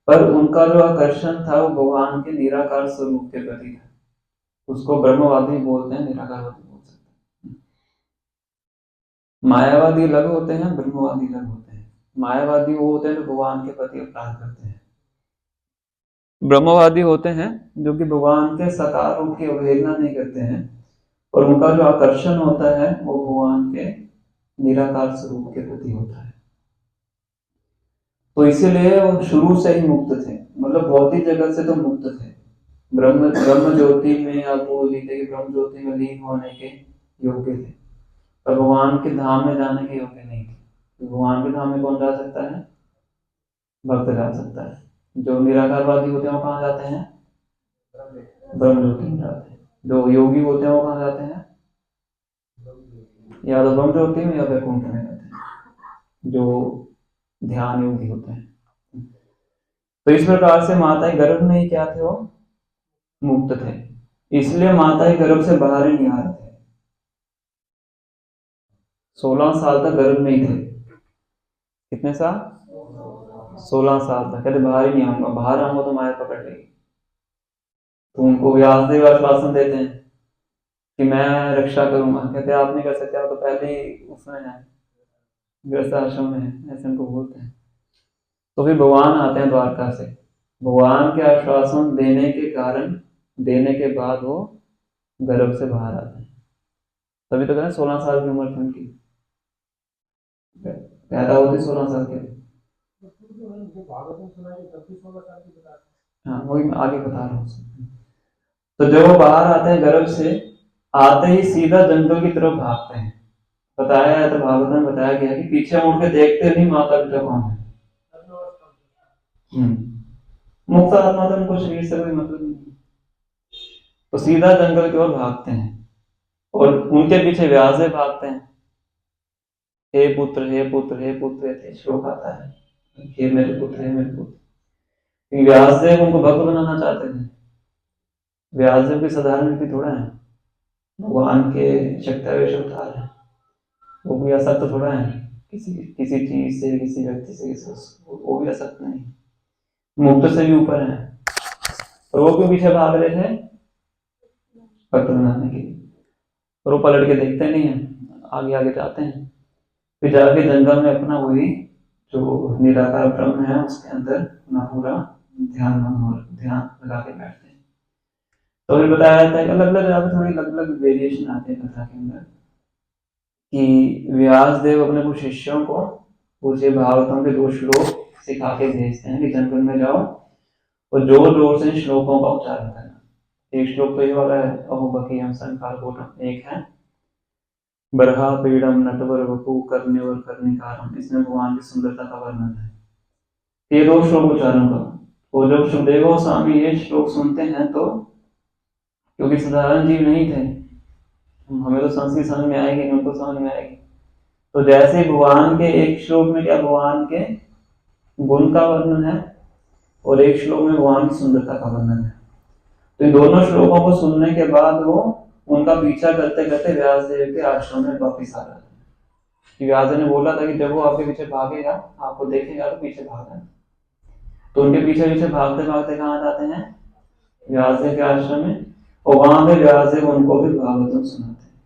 पर उनका जो आकर्षण था वो भगवान के निराकार स्वरूप के प्रति था। उसको ब्रह्मवादी बोलते हैं, निराकारवादी बोल सकते हैं। मायावादी अलग होते हैं, ब्रह्मवादी अलग होते हैं। मायावादी वो होते हैं जो भगवान के प्रति अपराध करते हैं। ब्रह्मवादी होते हैं जो कि भगवान के साकार रूप की अवहेलना नहीं करते हैं और उनका जो आकर्षण होता है वो भगवान के निराकार स्वरूप के प्रति होता है। तो इसीलिए वो शुरू से ही मुक्त थे, मतलब भौतिक जगत से तो मुक्त थे। ब्रह्म ज्योति में आप बोल लीजिए कि ब्रह्म ज्योति में लीन होने के योग्य थे, पर भगवान के धाम में जाने के योग्य नहीं थे। भगवान के धाम में कौन जा सकता है? भक्त जा सकता है। जो निराकारवादी होते हैं वो कहाँ जाते हैं? ब्रह्म ज्योति में जाते हैं। जो योगी होते हैं वो कहाँ जाते हैं? या तो ब्रह्म ज्योति में या वैकुंठ में जाते हैं, जो ध्यान योगी होते हैं। तो इस प्रकार से माता के गर्भ में ही क्या थे? वो मुक्त थे, इसलिए माता के गर्भ से बाहर ही नहीं आ रहे थे। 16 साल तक गर्भ में ही थे। कितने साल? 16 साल तक। कहते बाहर ही नहीं आऊंगा, बाहर आऊंगा तो माया पकड़ लेगी। तो उनको व्यासदेव आश्वासन देते हैं कि मैं रक्षा करूंगा। कहते आप नहीं कर सकते, आप तो पहले ही उसमें है, गृहस्थ आश्रम में है, ऐसे उनको बोलते हैं। तो फिर भगवान आते हैं द्वारका से। भगवान के आश्वासन देने के बाद वो गर्भ से बाहर आते हैं। तभी तो कहते 16 साल की उम्र थी उनकी, पैदा होती 16 साल के। हाँ वही मैं आगे बता रहा हूँ। तो जब वो बाहर आते हैं गर्भ से, आते ही सीधा जंगल की तरफ भागते हैं। बताया है तो भागवत में बताया गया कि पीछे मुड़ के देखते नहीं माता पिता कौन है। मुक्त आत्मा तो उनको शरीर से कोई मतलब नहीं, तो सीधा जंगल की ओर भागते हैं और उनके पीछे व्यासदेव भागते हैं। हे पुत्र हे पुत्र हे पुत्र, श्लोक आता है, हे मेरे पुत्र हे मेरे पुत्र। व्यासदेव उनको भक्त बनाना चाहते थे। व्यासदेव की साधारण व्यक्ति थोड़ा है, भगवान के शक्तिवेश अवतार है। वो भी असक्त थोड़ा है किसी चीज से, किसी व्यक्ति से, वो भी असक्त नहीं, मुक्त से भी ऊपर है। और वो क्यों पीछे भाग रहे थे? भक्त बनाने के लिए। और वो पलट के देखते नहीं है, आगे आगे जाते हैं। फिर जाके जंगल में अपना वही जो निराकार ब्रह्म है उसके अंदर अपना पूरा ध्यान लगा के बैठते हैं। तो फिर बताया जाता है कि अलग अलग जगह पे थोड़ी अलग अलग वेरिएशन आते हैं कथा के अंदर कि व्यास देव अपने कुछ शिष्यों को पूज्य भागवतों के 2 श्लोक सिखा के भेजते हैं कि जंगल में जाओ और जोर जोर से श्लोकों का उच्चारण करना। एक श्लोक तो ये वाला है, अहोबकीयम संकारकोटम, एक है बरहा पीड़म नटवर वपु कर्ण्यवर कर्णिकारम, इसमें भगवान की सुंदरता का वर्णन है। ये 2 श्लोक उच्चारण करो। और जब सुखदेव गोस्वामी ये श्लोक सुनते हैं तो क्योंकि साधारण जीव नहीं थे, हमें तो संस्कृत समझ में आएगी, उनको समझ में आएगी, तो जैसे भगवान के एक श्लोक में क्या भगवान के गुण का वर्णन है और एक श्लोक में भगवान की सुंदरता का वर्णन है, तो इन दोनों श्लोकों को सुनने के बाद वो उनका पीछा करते करते व्यास देव के आश्रम में वापिस आ जाते हैं। व्यास देव ने बोला था कि जब वो आपके पीछे भागेगा, आपको देखेगा तो पीछे भागना। तो उनके पीछे पीछे भागते भागते कहाँ जाते हैं? व्यास देव के आश्रम में, और वहां पे व्यास देव उनको भी भागवतम सुनाते हैं,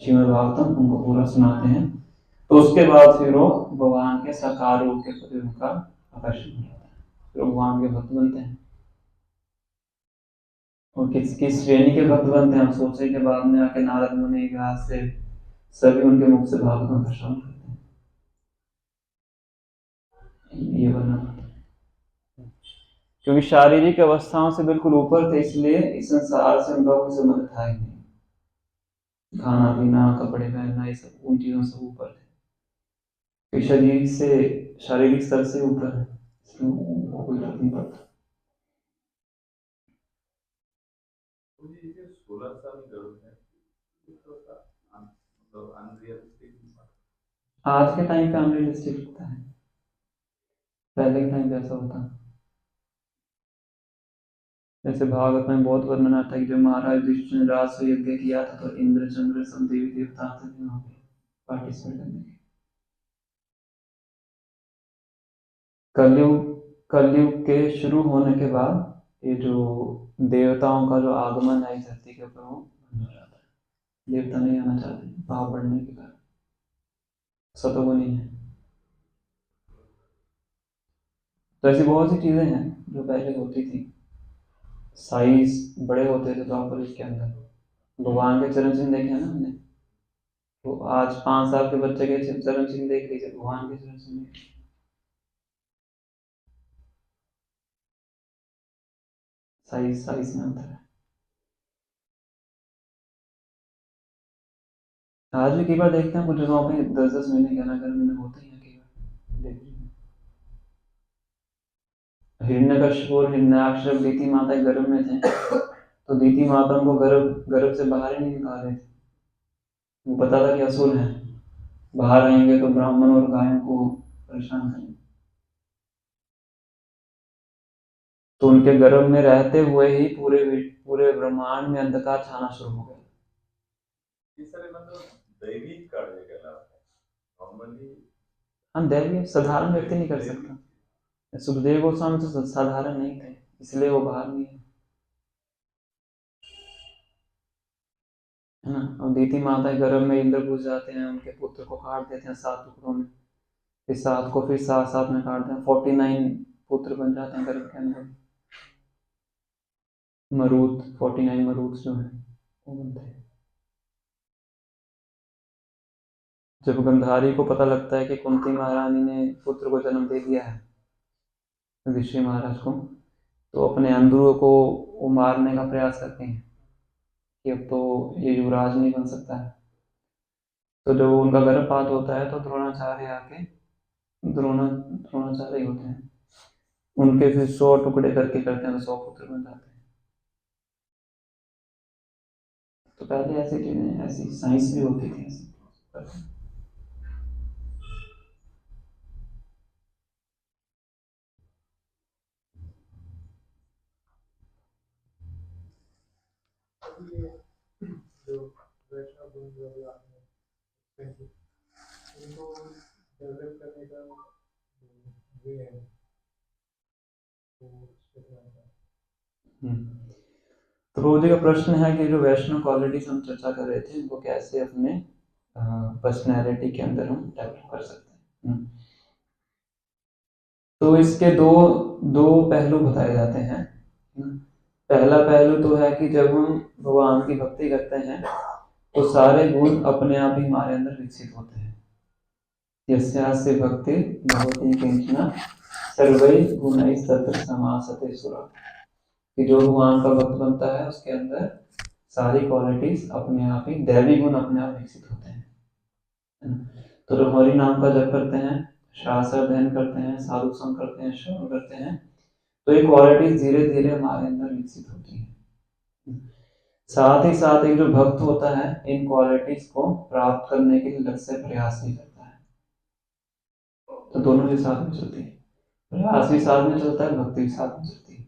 श्रीमद् भागवतम उनको पूरा सुनाते हैं। तो उसके बाद फिर वो भगवान के साकार रूप के प्रति उनका आकर्षण हो जाता है, फिर भगवान के भक्त बनते हैं। और किस किस श्रेणी के भक्त बनते हैं हम सोचे के बाद में आके नारद मुनि व्यास से सभी उनके मुख से भागवतम का श्रवण करते हैं। ये वर्णन क्योंकि शारीरिक अवस्थाओं से बिल्कुल ऊपर थे, इसलिए इस संसार से उनका कोई संबंध था ही नहीं। खाना पीना कपड़े पहनना ये सब उन चीजों से ऊपर थे, शरीर से शारीरिक स्तर से ऊपर है, इसलिए उनको कोई फर्क नहीं पड़ता। आज के टाइम पे अनरियलिस्टिक लगता है, पहले के टाइम पे ऐसा होता। जैसे भागवत में बहुत वर्णन आता है कि जब महाराज युधिष्ठिर ने राजसूय यज्ञ किया था तो इंद्र चंद्र सब देवी देवता आते थे वहां पे पार्टिसिपेट करने के। कलयुग के शुरू होने के बाद ये जो देवताओं का जो आगमन है इस धरती के ऊपर वो बंद हो जाता है। देवता नहीं आना चाहते भाव बढ़ने के कारण, सतोगुनी है। तो ऐसी बहुत सी चीजें हैं जो पहले होती थी। साइज बड़े होते थे द्वापर इसके अंदर। भगवान के चरण चिन्ह देखे ना हमने, तो आज 5 साल के बच्चे के चरण चिन्ह देख लीजिए, भगवान के चरण चिन्ह देख लीजिए। साइज में अंतर है। आज भी कई बार देखते हैं कुछ जगहों पे 10-10 महीने 11-11 महीने होते ही हैं कई बार, देख लीजिए। हिरण्यकश्यप और हिरण्याक्ष जब दीति माता के गर्भ में थे तो दीति माता उनको गर्भ से बाहर ही नहीं निकाल रहे थे। वो पता था कि असुर है, बाहर आएंगे तो ब्राह्मण और गायों को परेशान करेंगे, तो उनके गर्भ में रहते हुए ही पूरे ब्रह्मांड में अंधकार छाना शुरू हो गया। हम दैवीय साधारण व्यक्ति नहीं कर सकता। सुखदेव गोस्वामी तो साधारण नहीं थे, इसलिए वो बाहर नहीं है ना। और दीति माता के गर्भ में इंद्र घुस जाते हैं, उनके पुत्र को काट देते हैं 7 टुकड़ों में, फिर 7 को फिर 7 में काटते हैं, 49 पुत्र बन जाते हैं गर्भ के अंदर। मरुत 49 मरुत जो है वो बनते हैं। जब गंधारी को पता लगता है कि कुंती महारानी ने पुत्र को जन्म दे दिया है ऋषि महाराज को, तो अपने अंधुओं को वो मारने का प्रयास करते हैं कि अब तो ये युवराज नहीं बन सकता है। तो जब उनका गर्भपात होता है तो द्रोणाचार्य आके द्रोणाचार्य होते हैं, उनके फिर 100 टुकड़े करके करते हैं तो 100 पुत्र बन जाते हैं। तो पहले ऐसी चीजें, ऐसी साइंस भी होती थी ऐसी। तो रोजी का प्रश्न है कि जो वैष्णव क्वालिटीज हम चर्चा कर रहे थे उनको कैसे अपने पर्सनैलिटी के अंदर हम डेवलप कर सकते हैं। तो इसके दो पहलू बताए जाते हैं। पहला पहलू तो है कि जब हम भगवान की भक्ति करते हैं तो सारे गुण अपने आप ही हमारे अंदर विकसित होते हैं। यस्यास्य भक्ति भगवती किंचना सर्वै गुणैः तत्र समासते सुरा, कि जो भगवान का भक्त बनता है उसके अंदर सारी क्वालिटीज अपने आप ही, दैवी गुण अपने आप विकसित होते हैं। तो जब हरि नाम का जप करते हैं, शास्त्र अध्ययन करते हैं, साधु संग करते हैं, श्रवण करते हैं, तो ये क्वालिटीज धीरे धीरे हमारे अंदर विकसित होती हैं। साथ ही साथ एक जो भक्त होता है इन क्वालिटीज को प्राप्त करने के लिए अलग से प्रयास भी करता है। तो दोनों के साथ में चलती है, प्रयास भी साथ में चलता है, भक्ति भी साथ में चलती है।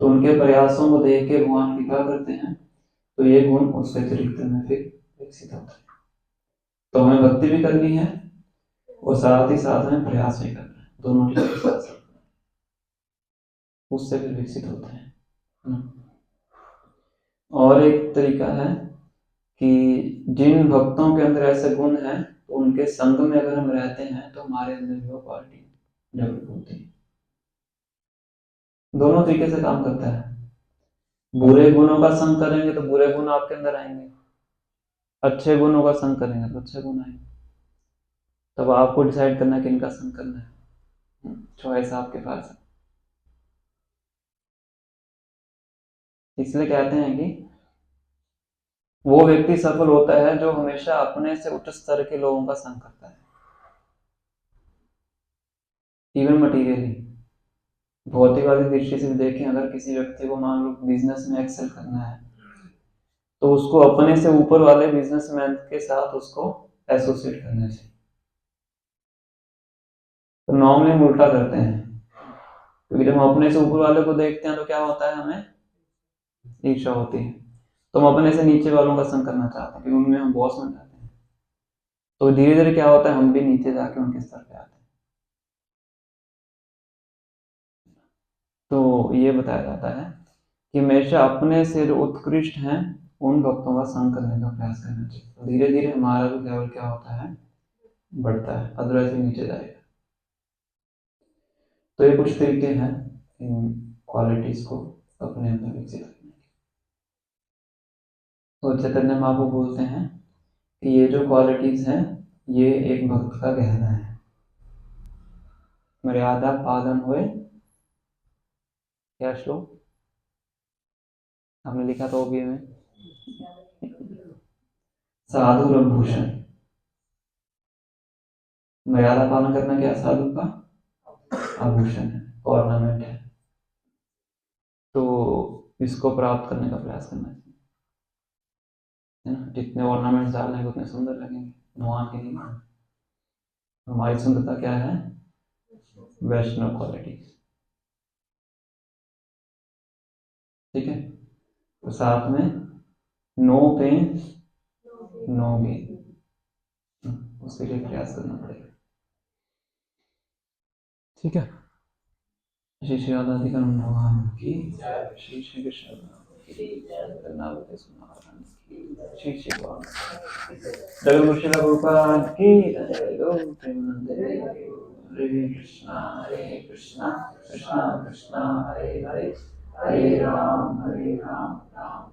तो उनके प्रयासों को देख के भगवान कृपा करते हैं, तो ये गुण उसके चरित्र में फिर विकसित होते हैं। तो हमें भक्ति भी करनी है और साथ ही साथ में प्रयास भी करना है, दोनों चीजें साथ साथ उससे फिर विकसित होते हैं। और एक तरीका है कि जिन भक्तों के अंदर ऐसे गुण हैं तो उनके संग में अगर हम रहते हैं तो हमारे अंदर भी वो क्वालिटी डेवलप होती है। दोनों तरीके से काम करता है। बुरे गुणों का संग करेंगे तो बुरे गुण आपके अंदर आएंगे, अच्छे गुणों का संग करेंगे तो अच्छे गुण आएंगे। तब आपको डिसाइड करना है कि इनका संग करना है, चॉइस आपके पास है। इसलिए कहते हैं कि वो व्यक्ति सफल होता है जो हमेशा अपने से उच्च स्तर के लोगों का संग करता है, इवन मटीरियली। भौतिकवादी दृष्टि से भी देखें, अगर किसी व्यक्ति को मान लो बिजनेस में एक्सेल करना है तो उसको अपने से ऊपर वाले बिजनेसमैन के साथ उसको एसोसिएट करना चाहिए। तो नॉर्मली हम उल्टा करते हैं, क्योंकि जब हम अपने से ऊपर वाले को देखते हैं तो क्या होता है, हमें ईर्ष्या होती है। तो हम अपने से नीचे वालों का संग करना चाहते हैं क्योंकि उनमें हम बॉस बन जाते हैं। तो धीरे धीरे क्या होता है, हम भी नीचे जाके उनके स्तर पे आते हैं। तो ये बताया जाता है कि हमेशा अपने से जो उत्कृष्ट हैं उन भक्तों का संग करने का प्रयास करना चाहिए। तो धीरे धीरे हमारा भी लेवल क्या होता है, बढ़ता है, अदरवाइज नीचे जाएगा। तो ये कुछ तरीके हैं इन क्वालिटीज को अपने अंदर विकसित करने के। तो चैतन्य महाप्रभु बोलते हैं कि ये जो क्वालिटीज हैं ये एक भक्त का गहना है। मर्यादा पालन हुए, क्या श्लोक हमने लिखा था ओबीए में, साधु रघुभूषण। मर्यादा पालन करना क्या साधु का आभूषण है, ऑर्नामेंट है। तो इसको प्राप्त करने का प्रयास करना चाहिए, है ना। जितने ऑर्नामेंट्स डालेंगे उतने सुंदर लगेंगे, भगवान के लिए। हमारी सुंदरता क्या है, वैष्णव क्वालिटी। ठीक है। तो साथ में नो पेन नो गेन, उसके लिए प्रयास करना पड़ेगा। ठीक है। श्री श्री राधाधिकरण भगवान की, श्री श्री कृष्ण की, जगन्नाथ सुनारायण की, श्री श्री भगवान जगत गुरु श्रील प्रभुपाद की, जय गौ प्रेमानंदे। हरे कृष्णा कृष्णा कृष्णा हरे हरे, हरे राम राम